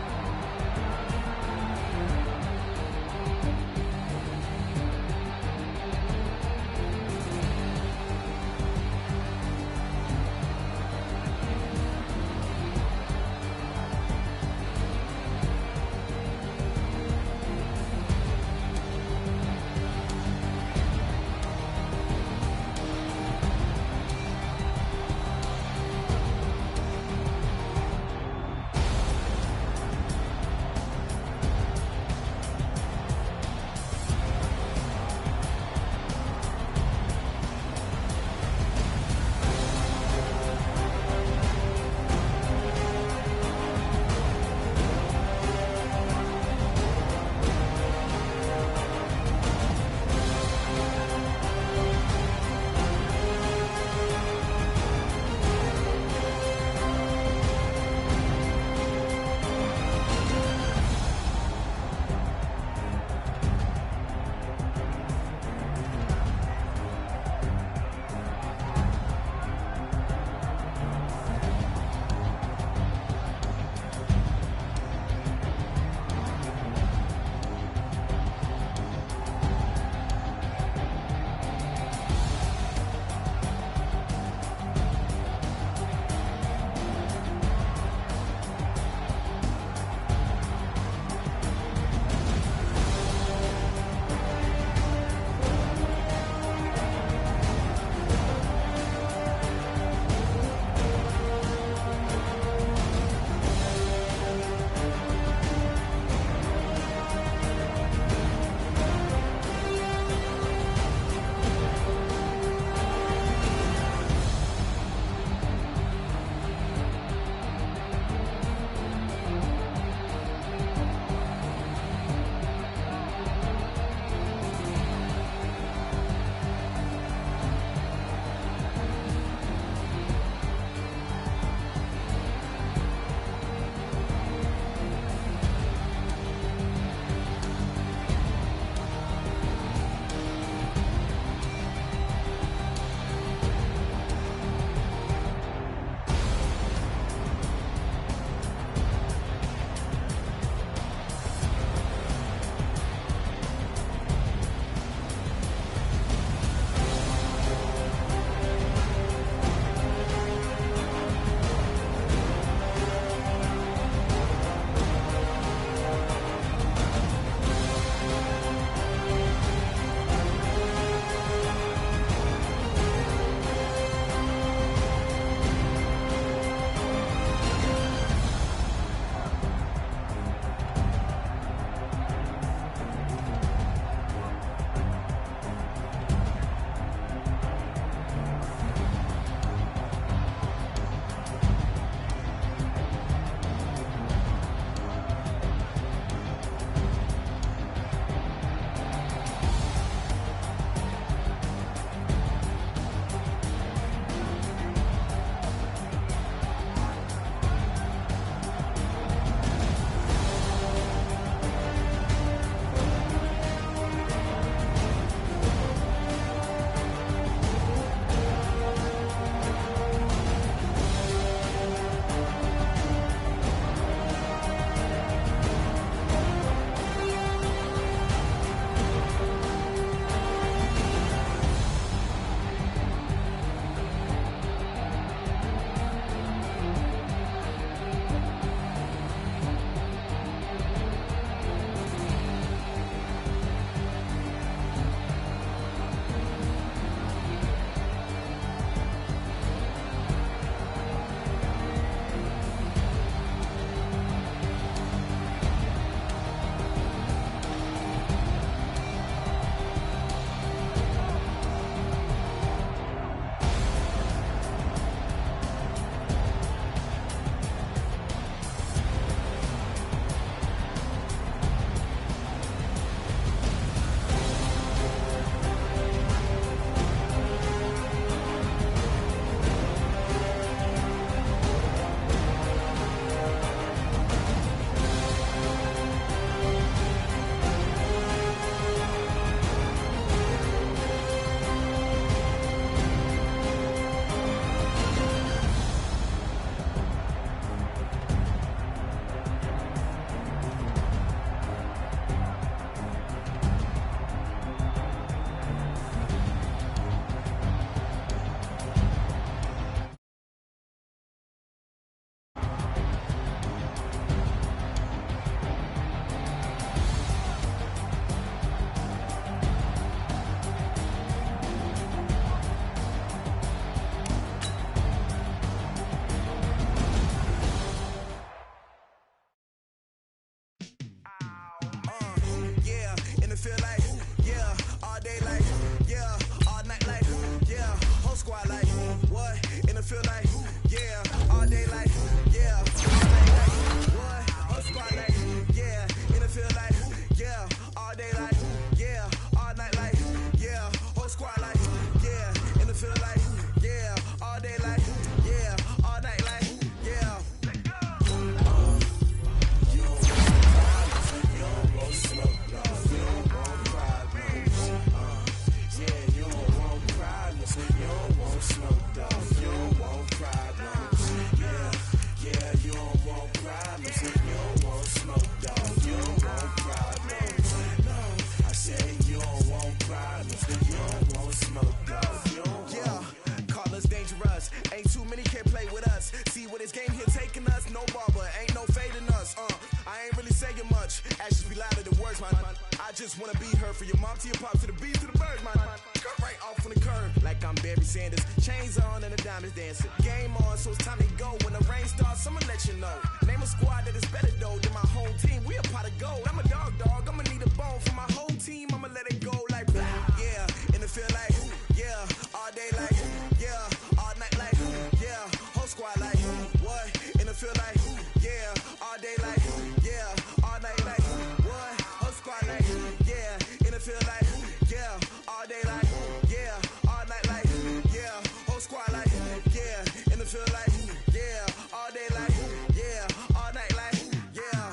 just wanna be her. From your mom to your pop to the beat to the bird, my cut right off on the curb. Like I'm Barry Sanders, chains on and the diamonds dancing. Game on, so it's time to go. When the rain starts, I'ma let you know. Name a squad that is better though than my home team. We a pot of gold. I'm a dog, I'ma need a bone for my whole team. I'ma let it go like blah, yeah. And it feel like, yeah. All day like, yeah. All night like, yeah. Whole squad like, what? And it feel like, yeah. All day like, yeah. All night like, what? Whole squad like, yeah. And it feel like, yeah. All day like, yeah. All night like, yeah. Whole squad like, yeah. And it feel like, yeah. All day like, yeah. All night like, yeah.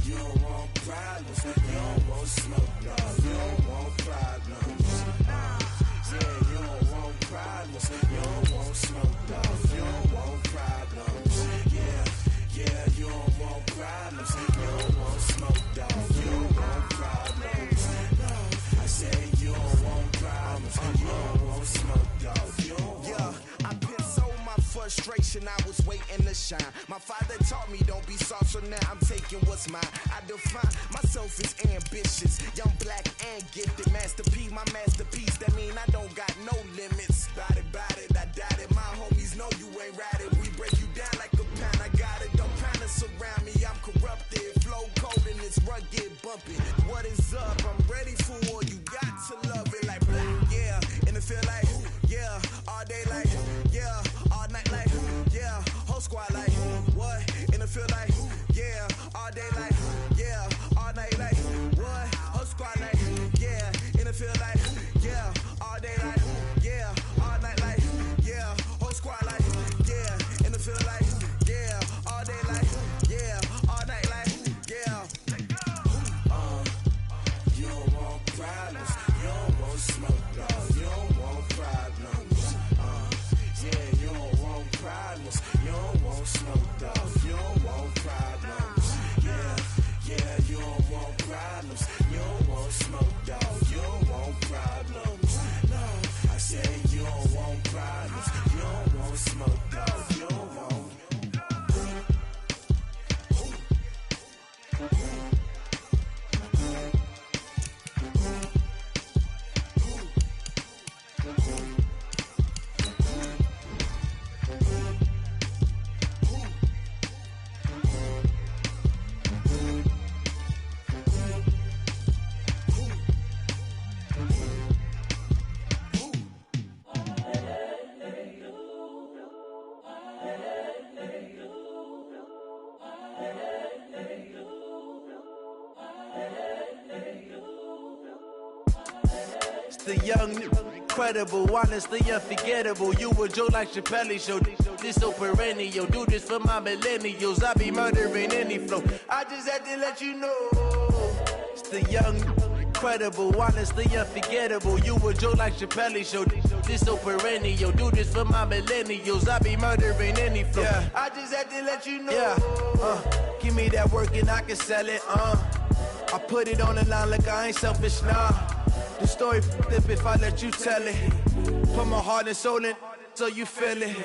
You don't want problems. You don't want smoke, dog. You don't want problems. Yeah, you don't want problems. You don't want smoke, dog. You don't want problems. Yeah, you don't want problems. You don't want smoke, dog. You don't want problems. No, I said you don't want problems. You don't want smoke, dog. You don't want. I pissed so my frustration, I was waiting to shine. My father taught me don't be soft, so now I'm taking what's mine. I define myself as ambitious, young, black, and gifted. Master P, my masterpiece. That mean I don't got no limits. Bout it, I doubt it. My homies know you ain't ride it. We break you down like a pound. I got it. Don't pound to surround me. I'm corrupted. Flow cold and it's rugged, bumpy. What is up? I'm ready for war. You got to love it like blah, yeah. And it feel like, yeah. All day like, yeah. All night like, yeah. Whole squad like, what? And it feel like, yeah. All day like, yeah. All night like, what? Whole squad like, yeah. And it feel like, yeah. All day like, yeah. All night like, yeah. Whole squad like, yeah. And it feel like, yeah. All day like, yeah. All night like, yeah. You don't want problems. You don't want smoke, dog. You don't want problems. Yeah, you don't want problems. You don't want smoke, dog. You don't want problems. Yeah, you don't want problems. You don't want smoke, dog. You don't want problems. No, I said you don't want problems. You don't want smoke, dog. You don't want. The young, incredible, honestly unforgettable. You a joke like Chappelle show. This so perennial. Do this for my millennials. I be murdering any flow. I just had to let you know. It's the young, incredible, honestly unforgettable. You a joke like Chappelle show. This so perennial. Do this for my millennials. I be murdering any flow. Yeah. I just had to let you know. Yeah. Give me that work and I can sell it. I put it on the line like I ain't selfish, nah. The story flip if I let you tell it. Put my heart and soul in so you feel it.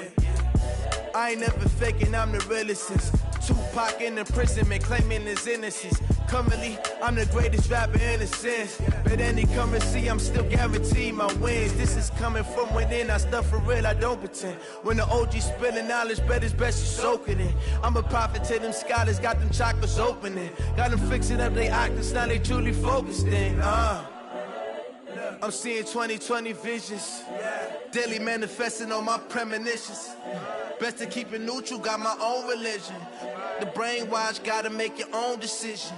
I ain't never faking, I'm the realest since Tupac in imprisonment, claiming his innocence. Currently, I'm the greatest rapper in a sense. But any currency, I'm still guaranteed my wins. This is coming from within, I stuff for real, I don't pretend. When the OG spilling knowledge, bet it's best you soak it in. I'm a prophet to them scholars, got them chakras opening. Got them fixing up they octaves, now they truly focused in. I'm seeing 2020 visions. Daily manifesting on my premonitions. Best to keep it neutral, got my own religion. The brainwash, gotta make your own decision.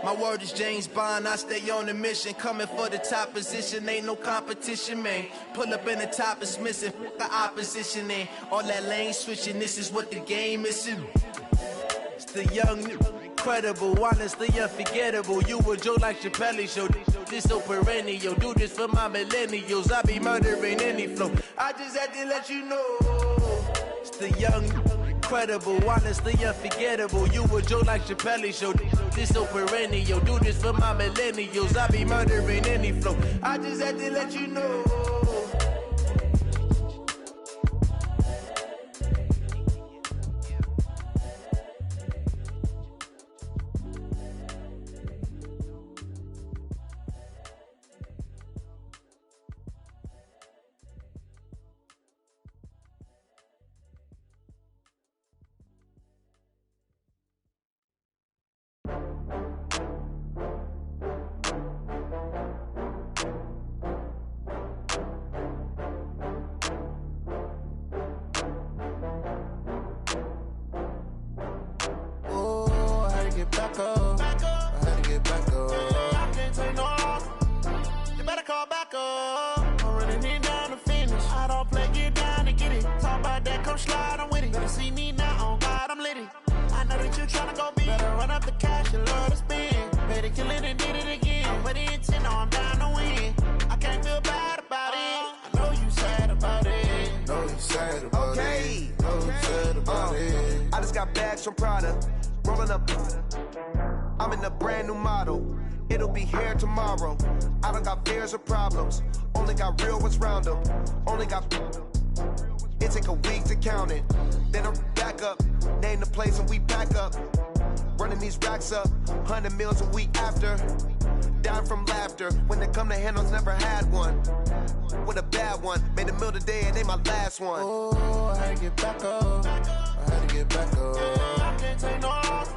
My word is James Bond, I stay on a mission. Coming for the top position, ain't no competition, man. Pull up in the top, it's missing, the opposition, and all that lane switching, this is what the game is. It's the young, incredible, honestly unforgettable. You a joke like Chappelle show. This so perennial. Do this for my millennials. I be murdering any flow. I just had to let you know. It's the young, incredible, honestly unforgettable. You a joke like Chappelle show. This so perennial. Do this for my millennials. I be murdering any flow. I just had to let you know. back up. I'm running it down to finish. I don't play, get down to get it. Talk about that, come slide, I'm with it. Better see me now, on God, I'm litty. I know that you tryna go big. Better run up the cash, you love to spend. Better kill it and did it again. I'm with the intent, I'm down to win. I can't feel bad about it. I know you sad about it. Know you sad about it. Know you sad about it. I just got bags from Prada. Rolling up. I'm in a brand new model. It'll be here tomorrow. I don't got fears or problems. Only got real ones round them. Only got. It take a week to count it. Then I back up. Name the place and we back up. Running these racks up. 100 meals a week after. Dying from laughter. When they come to handles, never had one. With a bad one. Made a meal today and they my last one. Oh, I had to get back up. I had to get back up. Yeah, I can't take no loss.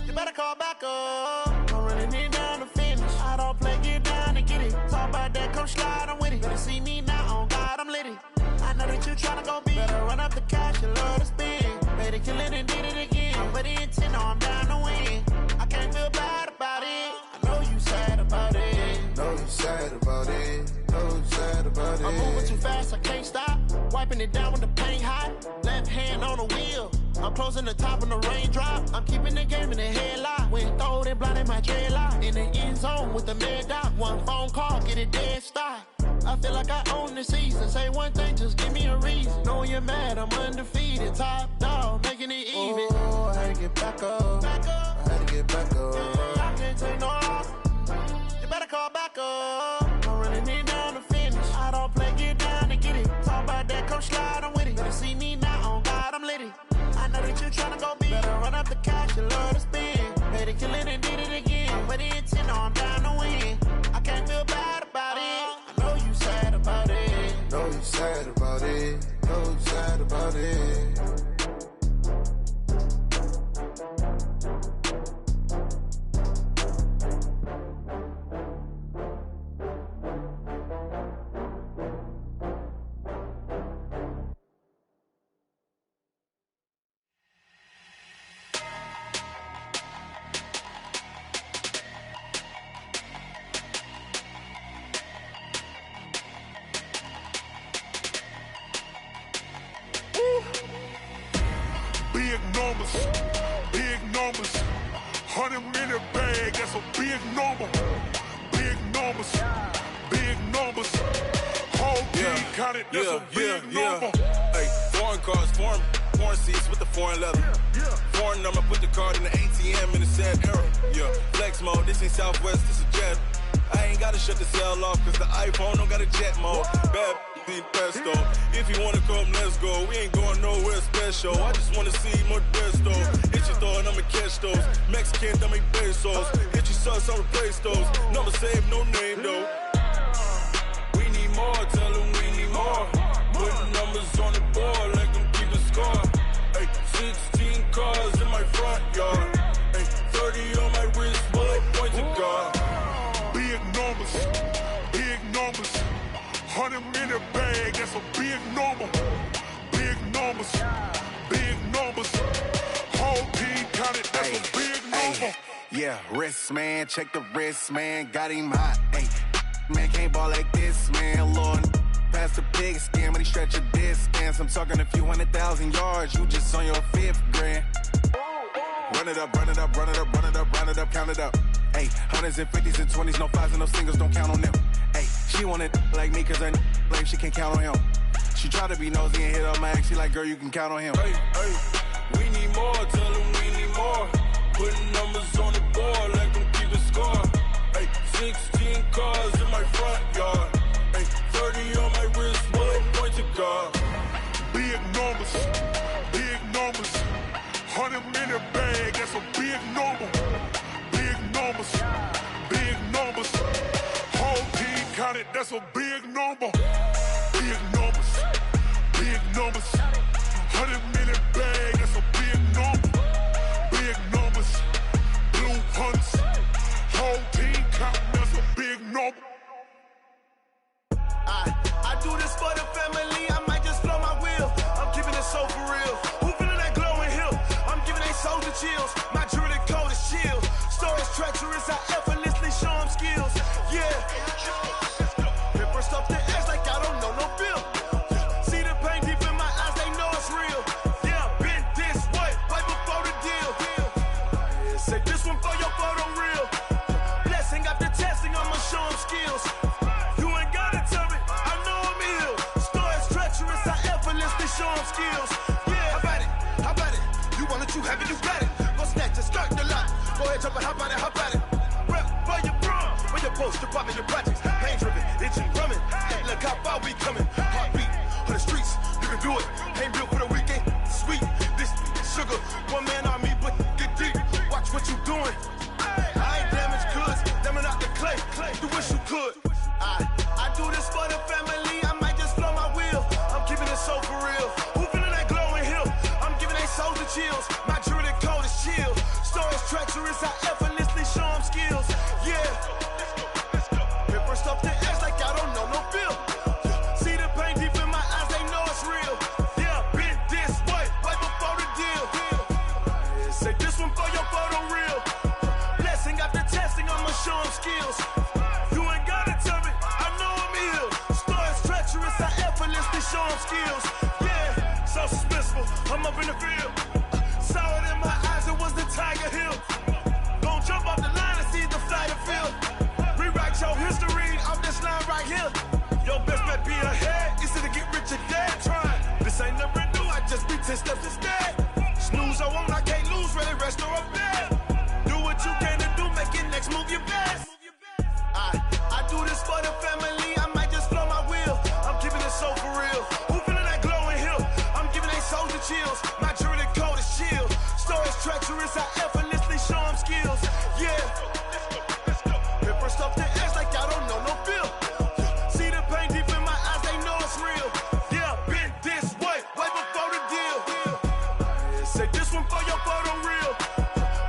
You better call back up. I'm running it down to finish. I don't play, get down to get it. Talk about that, come slide, I'm with it. Better see me now, on God, I'm litty. I know that you tryna go big. Better run up the cash, you love to spend. Better kill it and did it again. I'm with the intent, no, I'm down to win. I can't feel bad about it. I know you sad about it. Know you sad about it. Know you sad about it. I'm moving too fast, I can't stop. Wiping it down with the paint hot. Left hand on the wheel. I'm closing the top on the raindrop. I'm keeping the game in the headlock. When throwed and blinded my dreadlock. In the end zone with the mad dot. One phone call, get it dead stop. I feel like I own the season. Say one thing, just give me a reason. Knowing you're mad, I'm undefeated. Top dog, making it even. Oh, I had to get back up. I had to get back up. I can't take no loss. You better call back up. I'm running it down to finish. I don't play, get down to get it. Talk about that, come slide, I'm with it. Better see me now, on God, I'm litty. I know that you tryna go big. Better run up the cash, you love to spend. Better kill it and did it again. But the intent, no, I'm down to win. I can't feel bad about it. I know you sad about it. Know you sad about it. Know you sad about it. Big numbers, 100-minute bag, that's a big number. Big numbers, whole team counted, that's a big number. Hey, foreign cars, foreign seats with the foreign leather. Foreign number, put the card in the ATM in the sad era. Yeah, flex mode, this ain't Southwest, this is jet. I ain't gotta shut the cell off, cause the iPhone don't got a jet mode. Bad pesto. If you wanna come, let's go. We ain't going nowhere special. I just wanna see more Modesto. Hit your throw and I'ma catch those. Mexican, dummy pesos. Hit your sauce, I'll replace those. Number save, no name though. We need more, tell them we need more. Putting numbers on the board, let them keep a score. Hey, 16 cars in my front yard. Hey, 30 on my wrist, bullet point to God. Big numbers, 100-minute bag, that's a big number. Big numbers, whole team counted, that's a big number. Yeah, wrist man, check the wrist man, got him hot. Ay, man can't ball like this, man. Lord, past the pig skin, when he stretch a distance. I'm talking a few 100,000 yards, you just on your 5th grand. Run it up, count it up. Ay, hundreds and 50s and 20s, no 5s and no singles, don't count on them. Ay, she want it like me, cause her blame, she can't count on him. She try to be nosy and hit up my ex, she like, girl, you can count on him. Hey, we need more, tell them we need more. Putting numbers on the board, let them keep a score. Hey, 16 cars in my front yard. Hey, 30 on my wrist, bullet point to God. Big numbers, 100-minute bag, that's a big number. Big numbers, whole team counted, that's a big number. Big numbers, 100-minute bag, that's a big number. Big numbers, blue hunts, whole team counting, that's a big number. I do this for the family, I might just blow my wheel. I'm keeping it so for real. Who feeling that glowing hill? I'm giving they soldier chills. My jewelry code is chill. Stories treacherous, I effortlessly show them skills. Yeah. skills. You ain't gotta tell me, I know I'm ill. Stories treacherous, I effortlessly show them skills. Yeah, how about it? You want it, you have it, you got it. Go snatch it, skirt the lot. Go ahead, jump it, how about it? Rep for your brum, for your post, your pop, and your projects. Pain driven, itching, drumming. Look how far we coming. Heartbeat on the streets, you can do it. Ain't built for the weekend, sweet. This sugar, one man army, but get deep. Watch what you doing. I ain't damaged goods, damn out the clay. You wish you could. I do this for the family. I might just blow my wheel. I'm keeping it so for real. Who feeling that glowing hill? I'm giving they souls the chills. My jewelry code is chill. Stories treacherous, I effortlessly show them skills. Yeah. Paper stuff the edge like I don't know no feel. See the pain deep in my eyes, they know it's real. Yeah, been this way, way before the deal. Say this one for your photo real. Blessing after testing, I'ma show them skills. You ain't gotta tell me, I know I'm ill. Stories treacherous, I effortlessly show them skills. Yeah, so suspenseful, I'm up in the field. Saw it in my eyes, it was the Tiger Hill. Gon' jump off the line and see the flight of field. Rewrite your history off this line right here. Your best bet be ahead, easy to get rich or dead. Trying, this ain't never new, I just be 10 steps instead. Snooze I won't, I can't lose, ready, rest or up bed. Do what you can to do, make your next move your best. I do this for the family, I might just blow my wheel. I'm keeping it so for real. Who feeling that glowing hill? I'm giving they souls the chills. My jewelry code is chill. Stories treacherous, I effortlessly show them skills. Yeah. Paper stuff the edge like I don't know no feel. See the pain deep in my eyes, they know it's real. Yeah, been this way, way before the deal. Say this one for your photo real.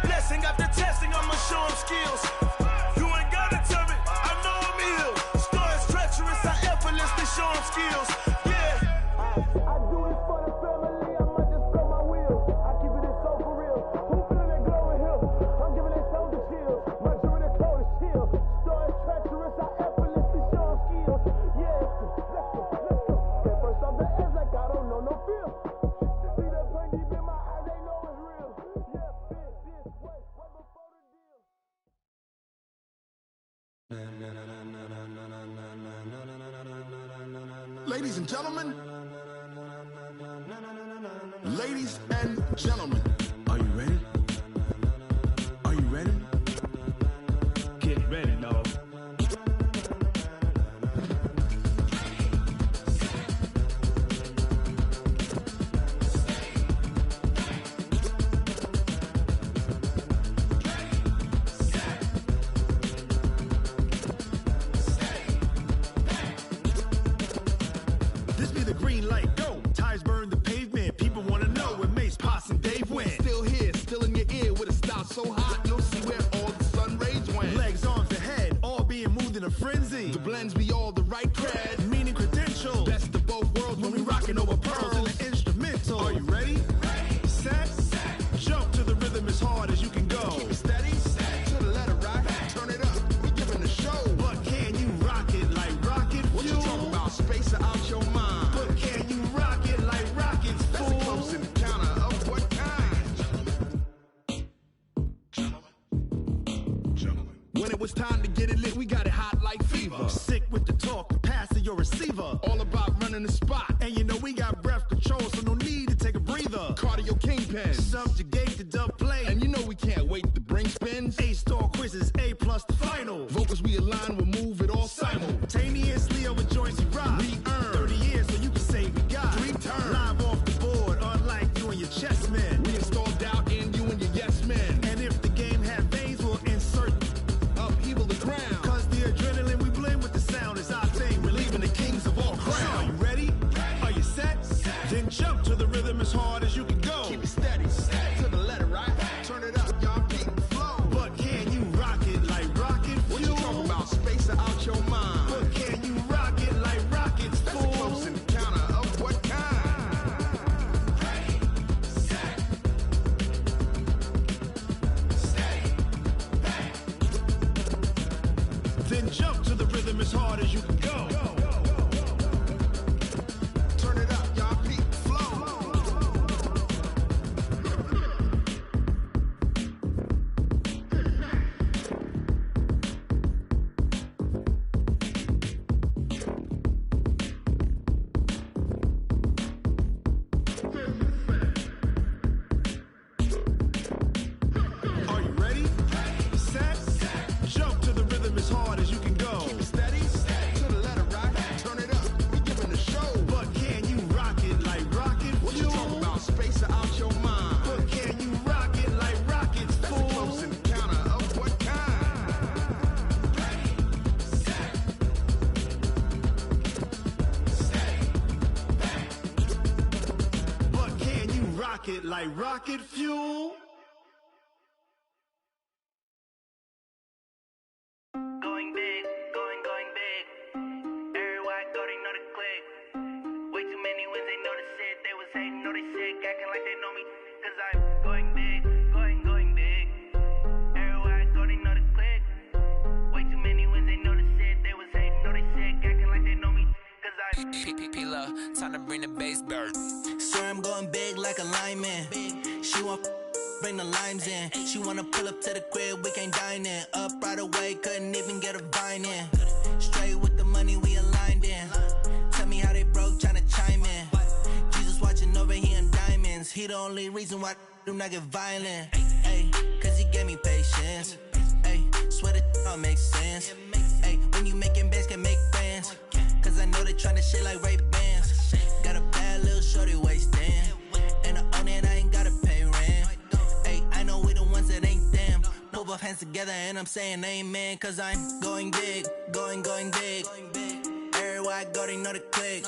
Blessing after testing, I'ma show them skills. You ain't gotta tell me, I know I'm ill. Stories treacherous, I effortlessly show them skills. Yeah. I do this for the family, I might just blow my wheel. I keep it so for real. Who feeling that glowing hill? I'm giving they souls the chills. My jewelry code is chill. Stories treacherous, I effortlessly show them skills. Yeah, let's go. Get first off the edge like I don't know no feel. See the pain deep in my eyes, they know it's real. Yeah, been this way, way before the deal. Ladies and gentlemen, ladies and gentlemen, are you ready? Are you ready? Get ready, dog. This be the green light, go. Tires burn the pavement. People wanna know where Mace, Poss, and Dave went. Still here, still in your ear with a style so hot, you'll see where all the sun rays went. Legs, arms, and head, all being moved in a frenzy. The blends be all the right cred, meaning credentials. Best of both worlds when we rockin' over pearls in the instrumental. Are you ready? Set, jump to the rhythm as hard as you can go. Keep it steady, to the letter right. Turn it up, we giving the show. But can you rock it like rocket fuel? What you talking about? Space out your mind. But can you rock it like rockets, fool? That's a close encounter of what kind? Gentlemen. When it was time to get it lit, we got it hot like fever. Sick with the talk, the pass to your receiver. All about running the spot. And you know we got breath control, so no need to take a breather. Cardio kingpin, subjugate the dub play. And you know we can't wait to bring spins. A-star quizzes, A+ the final. Vocals we align, we'll move it all simultaneously over joints we rock. We earn 30 years, so you can say we got 3 turns. Live off the board, unlike you and your chess men. We install doubt in you and your yes men. And if the game had veins, we'll insert upheaval the ground. Cause the adrenaline we blend with the sound is our thing. We're leaving the kings of all crowns. So are you ready? Are you set? Then jump to the rhythm as hard as you can go. Keep it steady, to the letter right. Turn it up, y'all keep the flow. But can you rock it like rocket fuel? What you talking about? Space out your mind. But can you rock it like rockets, fool? That's a close encounter of what kind? Then jump to the rhythm as hard as you can go. Turn it up, y'all keep the flow. rocket like rocket fuel. Going big, going big. Everywhere I go, they know the click. Way too many wins, they know the shit. They was hating, know they sick, acting like they know me. Cause I'm going big, going big. Everywhere I go, they know the click. Way too many wins, they know the shit. They was hating, know they sick, acting like they know me. Cause I'm P-P-P-Love, time to bring the bass bird. Swear I'm going big like a lineman. She want bring the limes in. She wanna pull up to the crib, we can't dine in. Up right away, couldn't even get a vine in. Straight with the money we aligned in. Tell me how they broke, tryna chime in. Jesus watching over here in diamonds. He the only reason why I do not get violent. Ay, cause he gave me patience. Ay, swear that all makes sense. Ay, when you making bands, can make friends. Cause I know they tryna shit like Ray-Bans. Got a bad little shorty wasting. And I own it, I ain't gotta pay rent. Ay, I know we the ones that ain't them. Put both hands together and I'm saying amen. Cause I'm going big, going big. Everywhere I go, they know the click.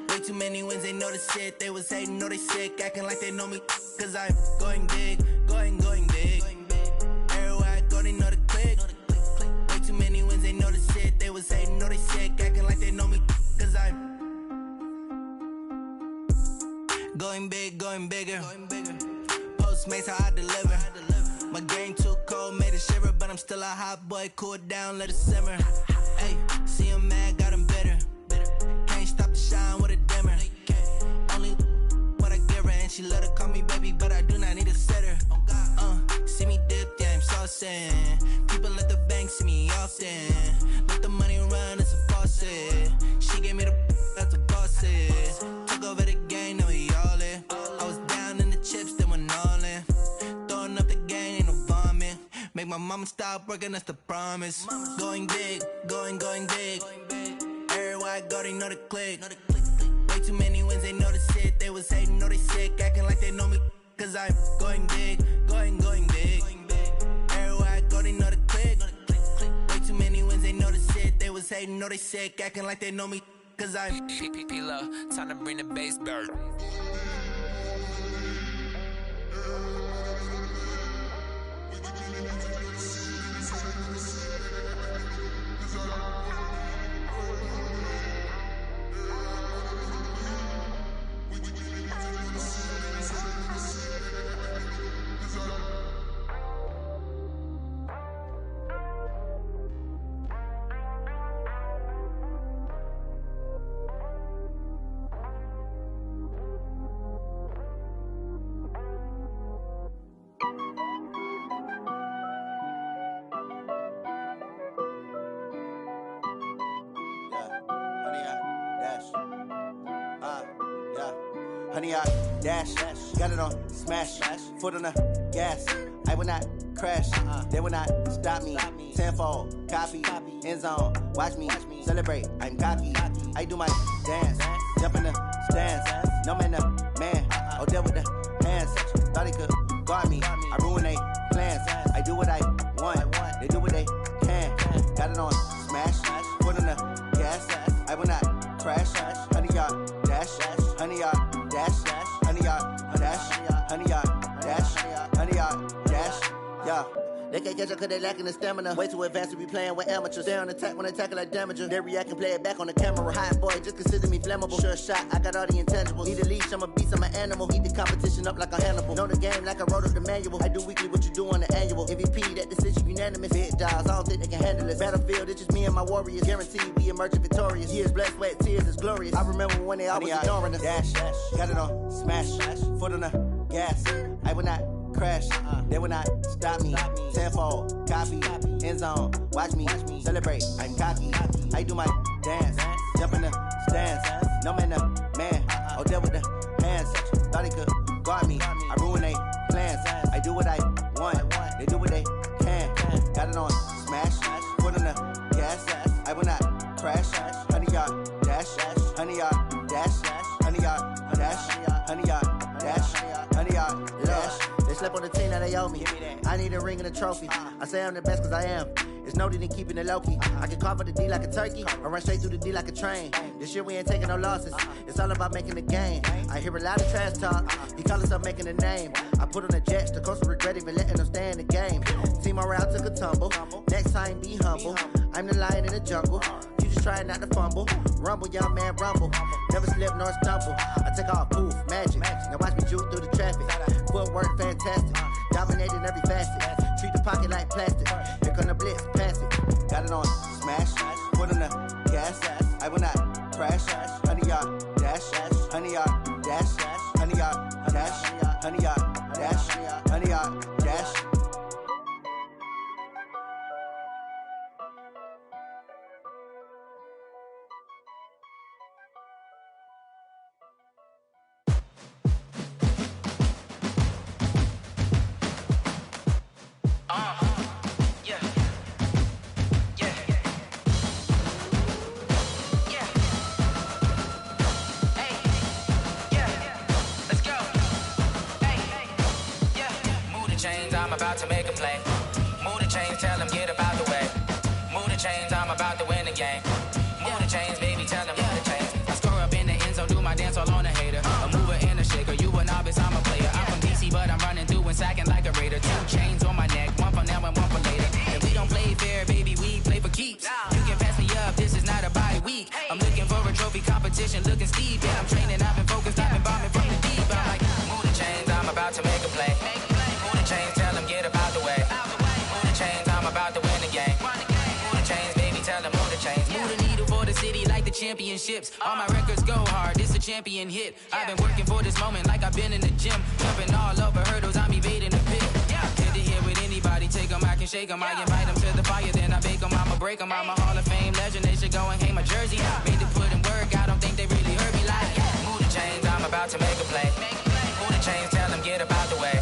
Way too many wins, they know the shit. They was hating, know they sick, acting like they know me. Cause I'm going big, going big. Everywhere I go, they know the click. Way too many wins, they know the shit. They was hating, know they sick, acting like they know me. Cause I'm going big, going bigger. Postmates how I deliver. My game too cold, made it shiver, but I'm still a hot boy. Cool it down, let it simmer. Hey, see him mad, got him bitter. Can't stop the shine with a dimmer. Only what I give her, and she let her call me baby, but I do not need a sitter. See me dip, yeah, I'm saucing. People at the bank see me often. Let the money run, it's a faucet. She gave me the that's a boss is. Took over the game, now we all in. I was down in the chips, then went all in. Throwing up the game, ain't no vomit. Make my mama stop working, that's the promise. Going big, going big. Everywhere I go, they know the click. Way too many wins, they know the shit. They was hating, know they sick, acting like they know me. Cause I'm going big, going big. Everywhere I go, they know the click. Way too many wins, they know the shit. They was hating, know they sick, acting like they know me. Cause I'm P-P-P-Love, time to bring the bass bird. Honey, I dash, got it on smash, foot on the gas. I will not crash, they will not stop me. Tenfold, copy, end zone, watch me celebrate. I'm cocky, I do my dance, jump in the stands. No man, man, oh deal with the hands. Thought he could guard me, I ruin they plans. I do what I want, they do what they can. Got it on smash, foot on the gas. I will not crash, honey, y'all dash, honey, y'all dash, honey, y'all dash, honey, y'all dash, honey, y'all dash, yeah. They can't catch up cause they lacking the stamina. Way too advanced to be playing with amateurs. Stay on attack when they tackle like damager. They react and play it back on the camera. Hot boy, just consider me flammable. Sure shot, I got all the intangibles. Need a leash, I'm a beast, I'm an animal. Eat the competition up like a Hannibal. Know the game like I wrote up the manual. I do weekly what you do on the annual. MVP, that decision unanimous. Hit dials, I don't think they can handle it. Battlefield, it's just me and my warriors. Guaranteed we emerging victorious. Years, blood, sweat, tears, is glorious. I remember when they always ignoring us. Dash, got it on smash, foot on the gas. I will not crash, they will not stop me. Tenfold, copy, end zone, watch me celebrate. I'm cocky, I do my dance, jump in the stands. No man, man, oh deal with the hands. Thought he could guard me, I ruin they plans. I do what I want, they do what they can. Got it on smash, foot on the gas. I will not crash, honey, y'all dash, honey, y'all dash, honey, y'all dash, honey, y'all dash, honey, y'all dash. They slept on the team that they owe me. I need a ring and a trophy. I say I'm the best cause I am. It's noted in keeping it low-key. I can carve up the D like a turkey or run straight through the D like a train. This year we ain't taking no losses. It's all about making the game. I hear a lot of trash talk. He call himself making a name. I put on the Jets. The coach will regret even letting them stay in the game. Team morale took a tumble. Next time be humble. I'm the lion in the jungle. You just trying not to fumble. Rumble, young man, rumble. Never slip nor stumble. I take off, poof, magic. Now watch me juke through the traffic. Footwork fantastic. Dominating every facet. Treat the pocket like plastic. Here come the blitz, pass it. Got it on smash. Put on the gas. I will not crash. 100 yard dash. 100 yard dash. 100 yard dash. 100 yard dash. 100 yard dash. I'm about to make a play. Move the chains, tell them get up out the way. Move the chains, I'm about to win the game. Move the chains, baby, tell them move the chains. I score up in the end zone, do my dance all on a hater. A mover and a shaker, you a novice, I'm a player. I'm from DC, but I'm running through and sacking like a raider. 2 chains on my neck, one for now and one for later. And we don't play fair, baby, we play for keeps. You can pass me up, this is not a bye week. I'm looking for a trophy competition, looking steep. And I'm training, I've been focused, I've been bombing from the deep. I'm like, move the chains, I'm about to make a play. Move the chains, tell them get up out the way. Move the chains, I'm about to win the game. Move the chains, baby, tell them move the chains. Move the needle for the city like the championships. All my records go hard, this a champion hit. I've been working for this moment like I've been in the gym. Jumping all over hurdles, I'm evading the pit. Get to here with anybody, take them, I can shake them. I invite them to the fire, then I bake them, I'ma break them. I'm a Hall of Fame legend, they should go and hang my jersey. Made to put in work, I don't think they really heard me like. Move the chains, I'm about to make a play. Move the chains, tell them get up out the way.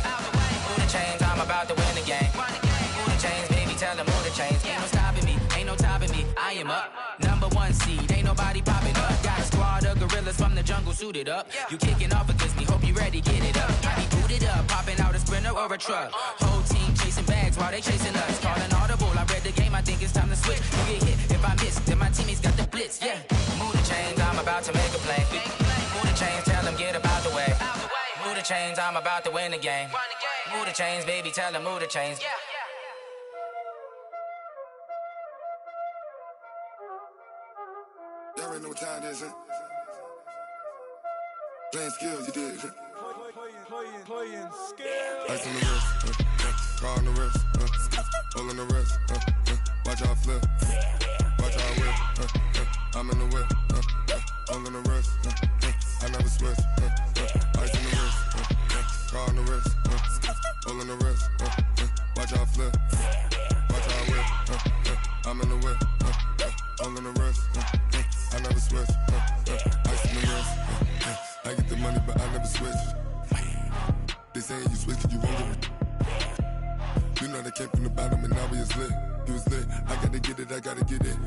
Move the chains, I'm about to win the game. Move the chains, baby, tell them move the chains. Ain't no stopping me, ain't no topping me. I am up, #1 seed, ain't nobody popping up. Got a squad of gorillas from the jungle suited up. You kicking off against me, hope you ready, get it up. I be booted up, popping out a Sprinter or a truck. Whole team chasing bags while they chasing us. Calling audible, I read the game, I think it's time to switch. You get hit, if I miss, then my teammates got the blitz, yeah. Move the chains, I'm about to make a play. Move the chains, tell them get up out the way. Move the chains, I'm about to win the game. Move the chains, baby, tell them move the chains. Y'all already know what time it is, huh? Playing skills, you did. Playing skills. Ice on the wrist, car on the wrist, hole on the wrist, watch out flip, watch out whip, I'm in the whip, hole on the wrist, I never switch, ice on the wrist, car on the wrist, hole on the wrist, watch out flip, watch out whip, I'm in the whip, hole on the wrist, I never switch, ice on the wrist, I get the money but I never switch. They saying you switch it, you won't get it. You know they came from the bottom and now we is lit. You was lit, I gotta get it, I gotta get it.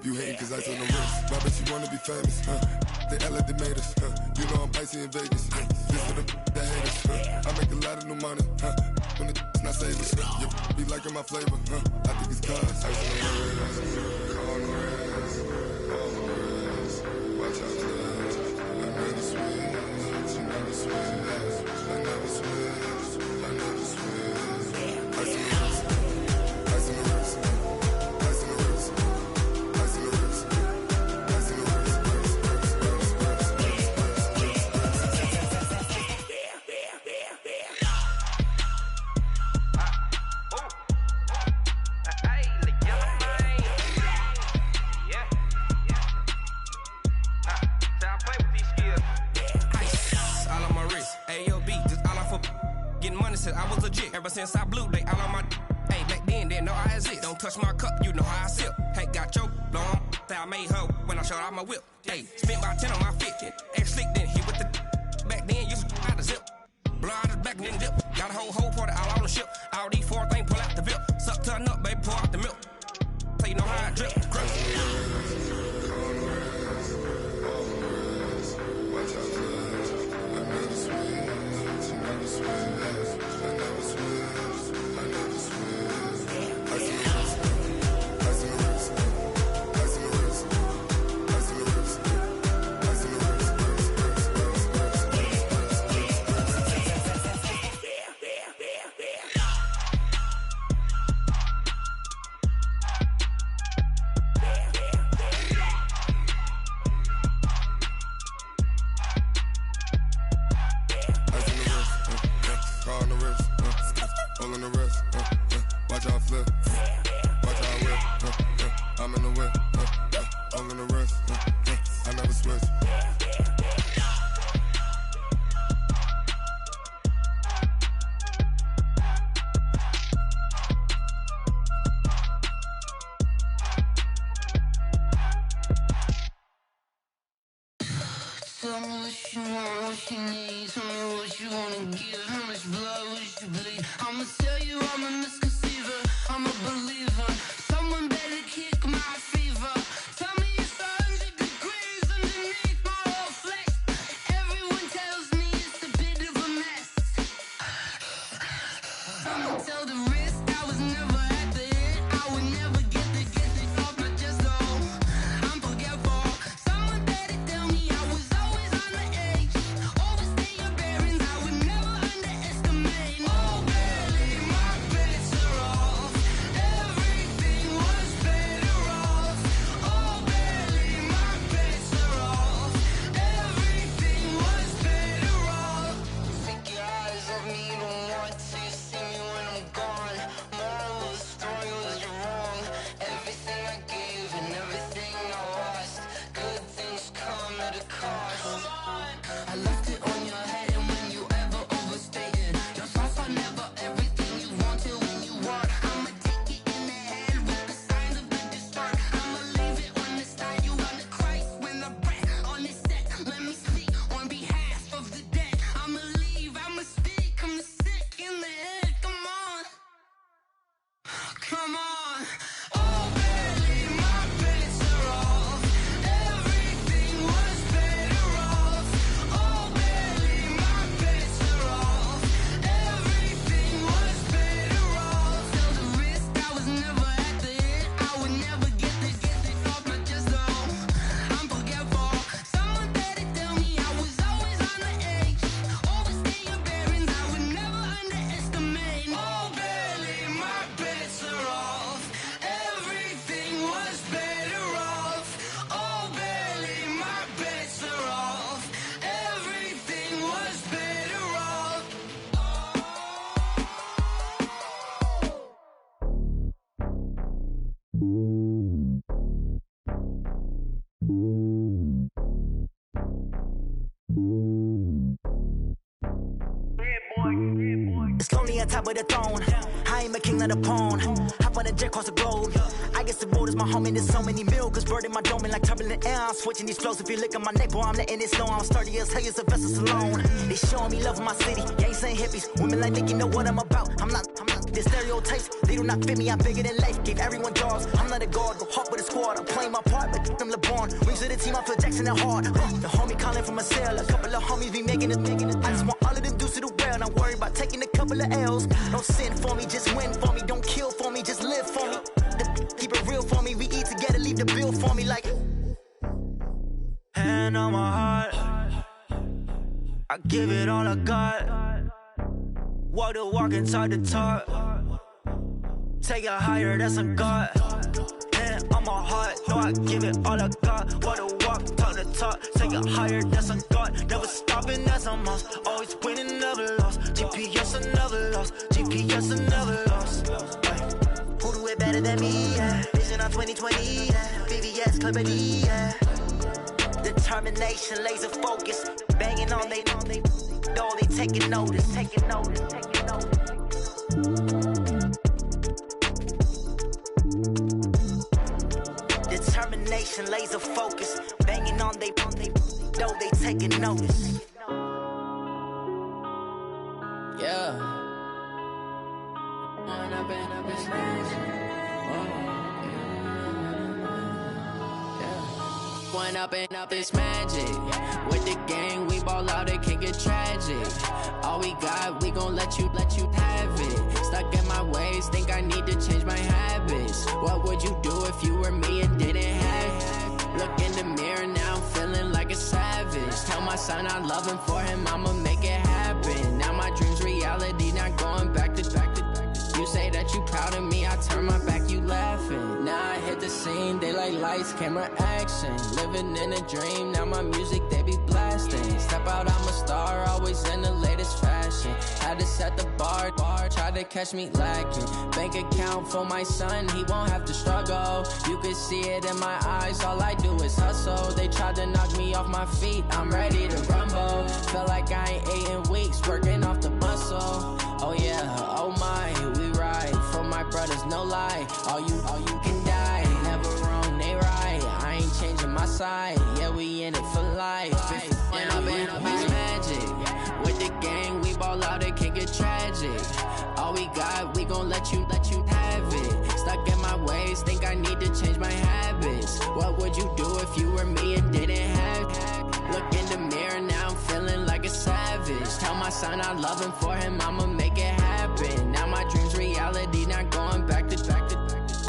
You hating cause ice on the wrist. Why bet you wanna be famous, They LA they made us, You know I'm icy in Vegas, This for the haters, I make a lot of new money, When it's not savers, You be liking my flavor, I think it's cause ice on the wrist, on the wrist, on the wrist. Watch out for this, I never switch, I never switch, I never switch, I never switch. Ice on the wrist, ice on the wrist, ice on the wrist, ice on the wrist, ice on the wrist, all on my wrist, AOB, just all off of getting money since I was legit. Ever since I blew, they all on my. Hey, back then, didn't know I exist. Don't touch my cup, you know how I sip. Hey, got your long. Say I made her when I showed out my whip. Hey, spent about 10 on my fit. Ex slick, then hit with the. Back then, used to out the zip. Blow out his back and then dip. Got a whole party all on the ship. All these 4 things pull out the VIP. Suck, turn up, baby, pour out the milk. So you know how I drip. I never switch, I never switch, I never switch. all in the wrist. Watch out flip. Watch out whip. I'm in the whip. All in the wrist. I never switch. Tell me what you want, what you need. Tell me what you wanna give. How much blood would you bleed? I'ma tell you I'm a misconceiver. I'm a believer. Someone better kick my fever. Tell me it's 100 degrees underneath my whole flesh. Everyone tells me it's a bit of a mess. I'ma tell the risk I was never at the end. I would never get the off my chest though. I'm forgetful. Someone better tell me I was always on the edge. Overstay your bearings, I would never underestimate. Oh, barely, my bets are off. Everything was better off. Oh, barely, my bets are off. Everything was better off. Take your eyes off me, you don't want to see me when I'm gone. Moral of the story was you're wrong. Everything I gave and everything I lost. Good things come at a cost. I left it on your head, and when you ever overstay it, your thoughts are never everything you want till when you want. I'ma take it in the head with the signs of the distort. I'ma leave it on the side. You on the Christ when the breath on this set. Let me speak on behalf of the dead. I'ma leave, I'ma speak. I'm the sick in the head. Come on, come on. Oh, barely, my bets are off. Everything was better off. Oh, barely, my bets are off. Everything was better off. Tell the risk I was never at the end. I would never get it off my chest though. I'm forgetful. Someone better tell me I was always on the edge. Overstay your bearings, I would never underestimate. Oh, barely, my bets are off. Everything was better off. Oh, barely, my bets are off. Everything was better off. It's lonely on top of the throne. I am a king of the pawn. Hop on a jet across the globe. I guess the road is my home and there's so many milk. Bird in my dome and like turbulent air. I'm switching these flows. If you look at my neck, boy, I'm letting it slow. I'm sturdy as hell as a vessel alone. They showing me love in my city. Gangs ain't hippies. Women like Nick, you know what I'm about. I'm not the stereotypes. They do not fit me. I'm bigger than life. Gave everyone jobs. I'm not a guard. Go hop with a squad. I'm playing my part, but I'm LeBron. Wings of the team. I feel Jackson and hard. The homie calling from a cell. A couple of homies be making it. I just want all of them dudes to do well. Not worry about taking a couple of L's. Don't sin for me, just win for me. Don't kill for me, just live for me. Keep it real for me. We eat together, leave the bill for me like. Hand on my heart, I give it all I got. Walk the walk and talk the talk. Take it higher, that's a God. Hand on my heart, no, I give it all I got. Walk the walk, talk the talk. Take it higher, that's a God. Never stopping, that's a must. Always winning, never lost. GPS, I never lost. GPS, I never lost. Who do it better than me? Yeah. Vision on 2020. Yeah. VVS, Clarity. Yeah. Determination, laser focus. Banging on they though they taking notice. Taking notice. Taking notice. Determination, laser focus. Banging on they though they taking notice. Yeah. One up and up is magic. With the gang, we ball out, it can get tragic. All we got, we gon' let you have it. Stuck in my ways, think I need to change my habits. What would you do if you were me and didn't have it? Look in the mirror, now I'm feeling like a savage. Tell my son I love him, for him I'ma make it happen. Now my dream's reality, not going back to. You say that you proud of me, I turn my back, you laughing. Now I hit the scene, they like lights, camera, action. Living in a dream, now my music, they be blasting. Step out, I'm a star, always in the latest fashion. Had to set the bar, try to catch me lacking. Bank account for my son, he won't have to struggle. You can see it in my eyes, all I do is hustle. They tried to knock me off my feet, I'm ready to rumble. Felt like I ain't ate in weeks, working off the muscle. Oh yeah, oh my, we ride for my brothers, no lie. All you can die, never wrong, they right. I ain't changing my side, yeah, we in it for life. And I've been magic. With the gang, we ball out, it can get tragic. All we got, we gon' let you have it. Stuck in my ways, think I need to change my habits. What would you do if you were me and didn't have it? Look in the mirror, now I'm feeling like a savage. Tell my son I love him, for him I'ma make it happen. Now my dream's reality, not going back to.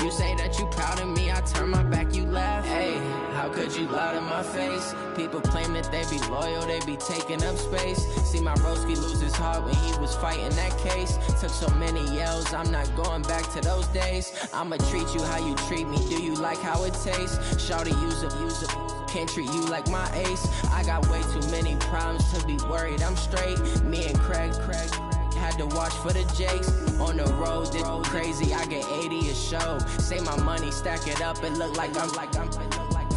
You say that you proud of me, I turn my back, you laugh. Hey, how could you lie to my face? People claim that they be loyal, they be taking up space. See my broski lose his heart when he was fighting that case. Took so many yells, I'm not going back to those days. I'ma treat you how you treat me, do you like how it tastes? Shawty, use up, can't treat you like my ace. I got way too many problems to be worried, I'm straight. Me and Craig had to watch for the Jakes. On the road, this crazy, I get 80 a show. Say my money, stack it up, it look like I'm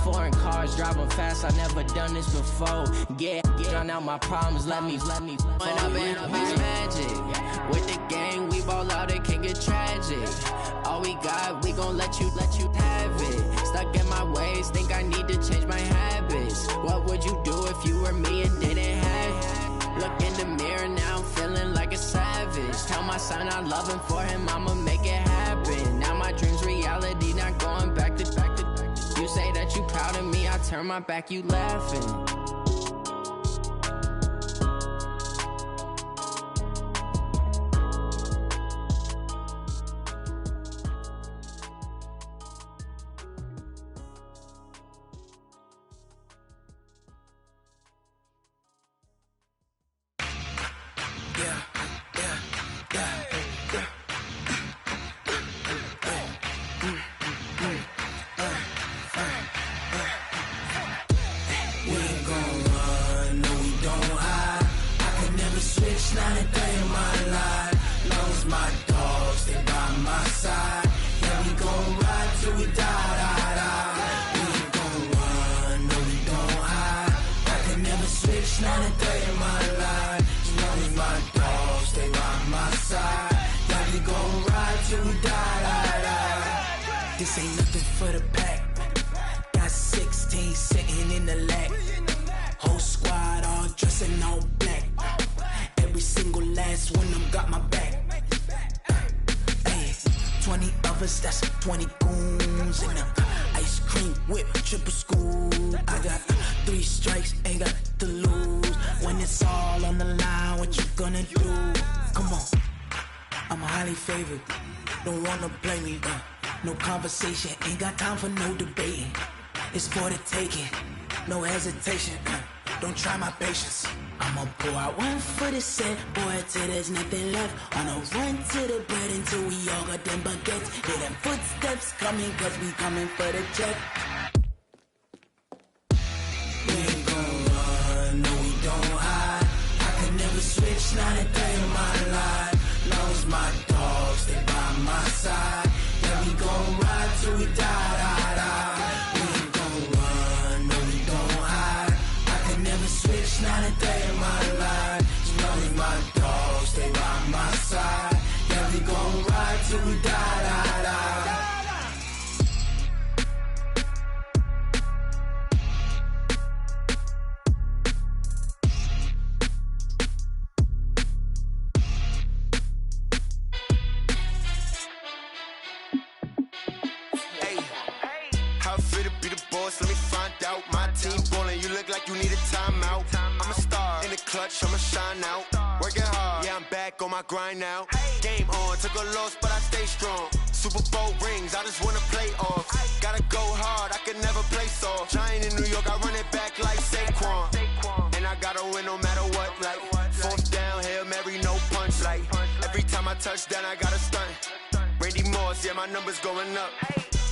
foreign cars, driving fast, I never done this before. Get drown out my problems, let me When I've been magic. With the gang, we ball out, it can get tragic. All we got, we gon' let you have it. Stuck in my ways, think I need to change my habits. What would you do if you were me and didn't have it? Look in the mirror, now I'm feeling like a savage. Tell my son I love him, for him I'ma make it happen. Now my dream's reality, not going back to. You say that you proud of me, I turn my back, you laughing. This ain't nothing for the pack. Got 16 sitting in the lap. Whole squad all dressing all black. Every single last one of them got my back. Hey, 20 of us, that's 20 goons in the ice cream whip, triple school. I got 3 strikes, ain't got to lose. When it's all on the line, what you gonna do? Come on, I'm highly favored. Don't wanna blame me, no conversation, ain't got time for no debating. It's for the taking, no hesitation. Don't try my patience. I'ma pour out one for the set, boy, till there's nothing left. On a run to the bread until we all got them baguettes. Hear them footsteps coming, cause we coming for the check. We ain't gon' run, no we don't hide. I can never switch, not a day in my life. Long as my dogs, they by my side. Yeah, we gon' ride till we die. We ain't gon' run, no we don't hide. I can never switch, not a day in my life. As long as my dogs, they by my side. Yeah, we gon' ride till we die. Let me find out. My team ballin', you look like you need a timeout. I'm a star in the clutch, I'ma shine out. Working hard, yeah, I'm back on my grind now. Game on, took a loss, but I stay strong. Super Bowl rings, I just wanna play off. Gotta go hard, I can never play soft. Giant in New York, I run it back like Saquon. And I gotta win no matter what, like fourth down, Hail Mary, no punch. Like every time I touch down, I gotta stunt. Randy Moss, yeah, my number's going up.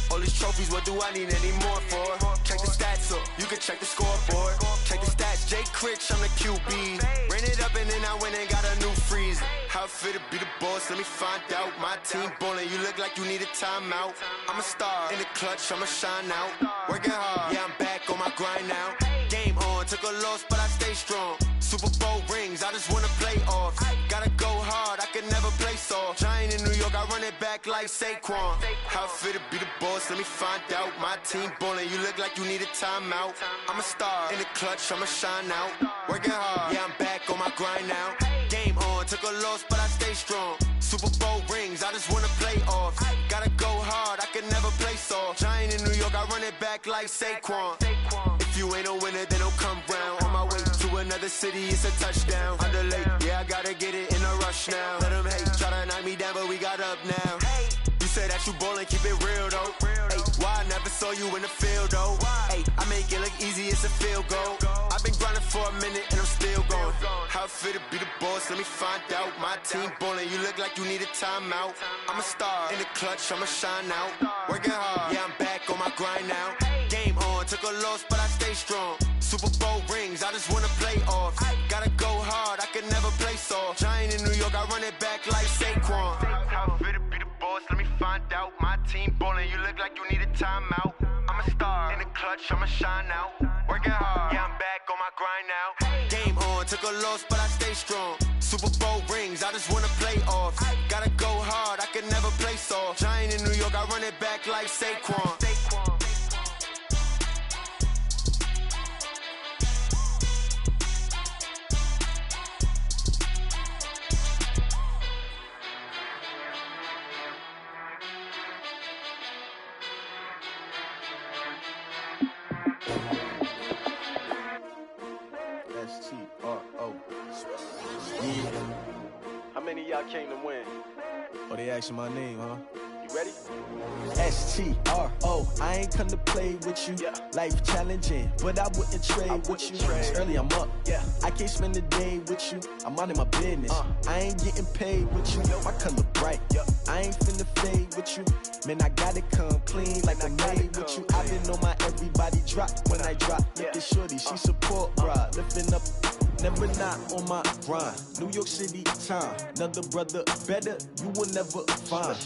All these trophies, what do I need any more for? Check the stats up, you can check the scoreboard. Check the stats, Jay Critch, I'm the QB. Ran it up and then I went and got a new freezer. How it feel to be the boss, let me find out. My team ballin', you look like you need a timeout. I'm a star, in the clutch, I'ma shine out. Working hard, yeah, I'm back on my grind now. Game on, took a loss, but I stay strong. Super Bowl rings, I just wanna play off. Gotta go hard, I can never play soft. Giant in New York, I run it back like Saquon. How it feel to be the boss, let me find out. My team ballin', you look like you need a timeout. I'm a star, in the clutch, I'ma shine out. Working hard, yeah, I'm back on my grind now. Game on, took a loss, but I stay strong. Super Bowl rings, I just wanna play off. Gotta go hard, I can never play soft. Giant in New York, I run it back like Saquon. If you ain't a winner, then don't come round. On my way to another city, it's a touchdown. Underlay, yeah, I gotta get it in a rush now. Let them hate, try to knock me down, but we got up now. You say that you ballin', keep it real though. Ay, why I never saw you in the field though? Ay, I make it look easy, it's a field goal. I've been grinding for a minute and I'm still going. How it feel to be the boss, let me find out. My team ballin', you look like you need a timeout. I'm a star, in the clutch, I'ma shine out. Working hard, yeah, I'm back on my grind now. Game on, took a loss, but I stay strong. Super Bowl rings, I just wanna play off. Gotta go hard, I can never play soft. Giant in New York, I run it back like Saquon. How it feel to be the boss, let me find out. My team ballin', you look like you need a timeout. I'm a star, in the clutch, I'ma shine out. Working hard, yeah, I'm back on my grind now. Game on, took a loss, but I stay strong. Super Bowl rings, I just wanna play off. Gotta go hard, I can never play soft. Giant in New York, I run it back like Saquon. How many of y'all came to win? Oh, they asking my name, huh? You ready? STRO, I ain't come to play with you. Life challenging, but I wouldn't trade with you. Early I'm up, I can't spend the day with you. I'm out in my business, I ain't getting paid with you. My color bright, I ain't finna fade with you. Man, I gotta come clean like I'm made with you. I been on my everybody drop when I drop. Look at shorty, she support, bruh. Lifting up, never not on my grind. New York City time, another brother better, you will never find.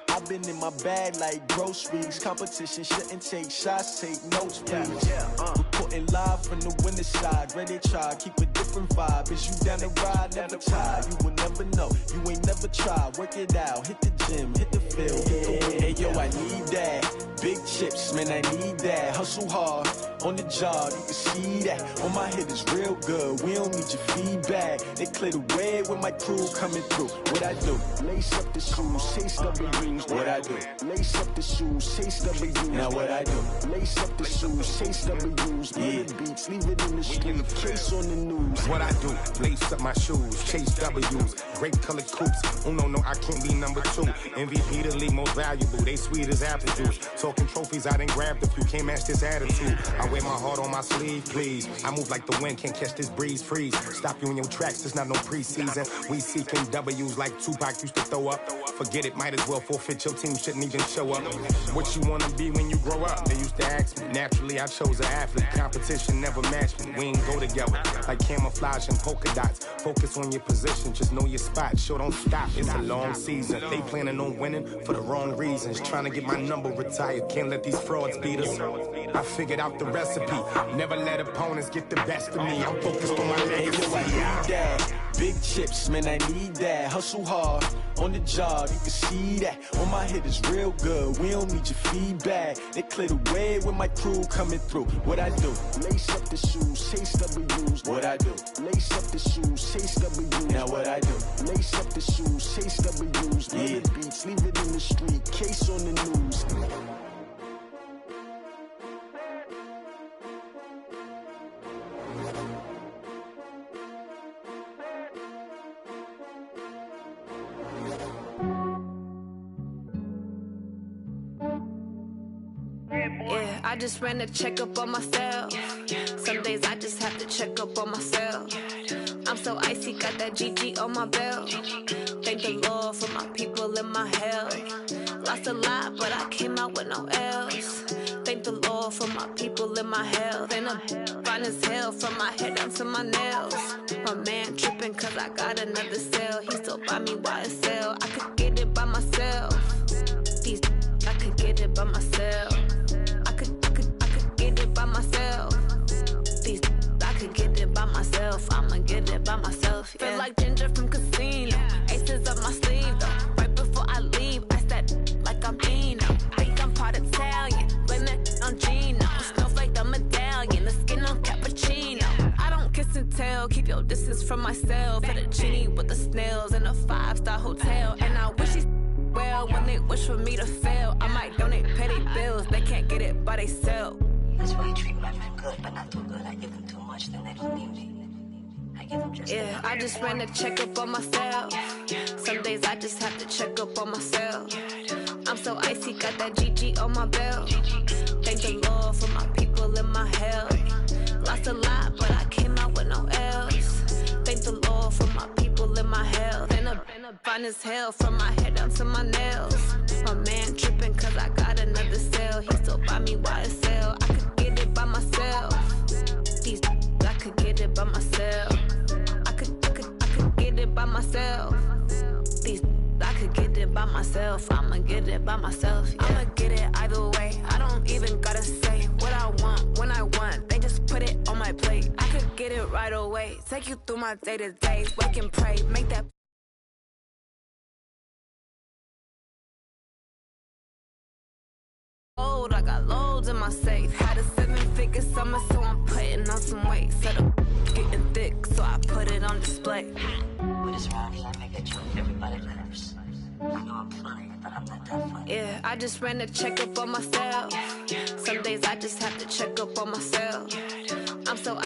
I've been in my bag like groceries. Competition shouldn't take shots, take notes, please. Reporting live from the winter side. Ready to try, keep a different vibe. Is you down the ride, never tired. You will never know, you ain't never tried. Work it out, hit the gym, hit the field, hit the win. Hey yo, I need that. Big chips, man, I need that. Hustle hard, on the job, you can see that. On my head is real good, we don't need your feedback. They clear the way with my crew coming through. What I do? Lace up the shoes, chase W's. What I do? Lace up the shoes, chase W's. Now what I do? Lace up the shoes, chase W's. Murder beats, leave it in the street, case on the news. What I do? Lace up my shoes, chase W's. Great colored coops. Oh no, I can't be number 2. MVP the league most valuable. They sweet as apple juice. Talking trophies, I done grabbed a few. Can't match this attitude. I wear my heart on my sleeve, please. I move like the wind, can't catch this breeze. Freeze. Stop you in your tracks, there's not no preseason. We seeking W's like Tupac used to throw up. Forget it, might as well forfeit. Your team shouldn't even show up. What you wanna be when you grow up? They used to ask me. Naturally, I chose an athlete. Competition never matched me. We ain't go together like camouflage and polka dots. Focus on your position, just know your spot. Show don't stop, it's a long season. They planning on winning for the wrong reasons. Trying to get my number retired. Can't let these frauds beat us. I figured out the recipe. Never let opponents get the best of me. I'm focused on my legacy. I need that. Big chips, man, I need that. Hustle hard, on the job, you can see that. On my head is real good, we don't need your feedback. They clear the way with my crew coming through. What I do? Lace up the shoes, chase W's. What I do? Lace up the shoes, chase W's. Now what I do? Lace up the shoes, chase W's. Murder beats, leave it in the street, case on the news. Yeah, I just ran a checkup on myself. Some days I just have to check up on myself. I'm so icy, got that GG on my belt. Thank the Lord for my people and my health. Lost a lot, but I came out with no else. Thank Thank the Lord for my people in my health. And I'm fine as hell from my head down to my nails. My man tripping cause I got another cell. He still buy me YSL. I could get it by myself. These I could get it by myself. I could get it by myself. These I could get it by myself. I'ma get it by myself. Yeah. Feel like Ginger from Casino. Aces up my sleeve though. Right before I leave, I start like I'm Dino. Think I'm part Italian, blame it on Gino. Snowflake the medallion, the skin on cappuccino. I don't kiss and tell, keep your distance from myself. At a genie with the snails in a 5-star hotel. And I wish he's well when they wish for me to fail. I might donate petty bills, they can't get it by themselves. That's why you treat my men good, but not too good. I give them too much, then they don't need me. I give them just yeah, I just ran a checkup on myself. Some days I just have to check up on myself. I'm so icy, got that GG on my belt. Thank the Lord for my people in my health. Lost a lot, but I came out with no L's. Thank the Lord for my people in my health. And I'm fine as hell from my head down to my nails. My man tripping cause I got another cell. He still buy me YSL. I could get it by myself. These I could get it by myself. I could get it by myself. These I could get it by myself. I'ma get it by myself. Yeah. I'ma get it either way. I don't even gotta say what I want when I want. They just put it on my plate. I could get it right away. Take you through my day to day. Wake and pray. Make that. I got loads in my safe. Had a 7-figure summer, so I'm putting on some weight. Said I'm getting thick, so I put it on display. What is wrong? I make a joke. Everybody laughs. I know I'm funny, but I'm not that funny. Yeah, I just ran a checkup on myself. Some days I just have to check up on myself. I'm so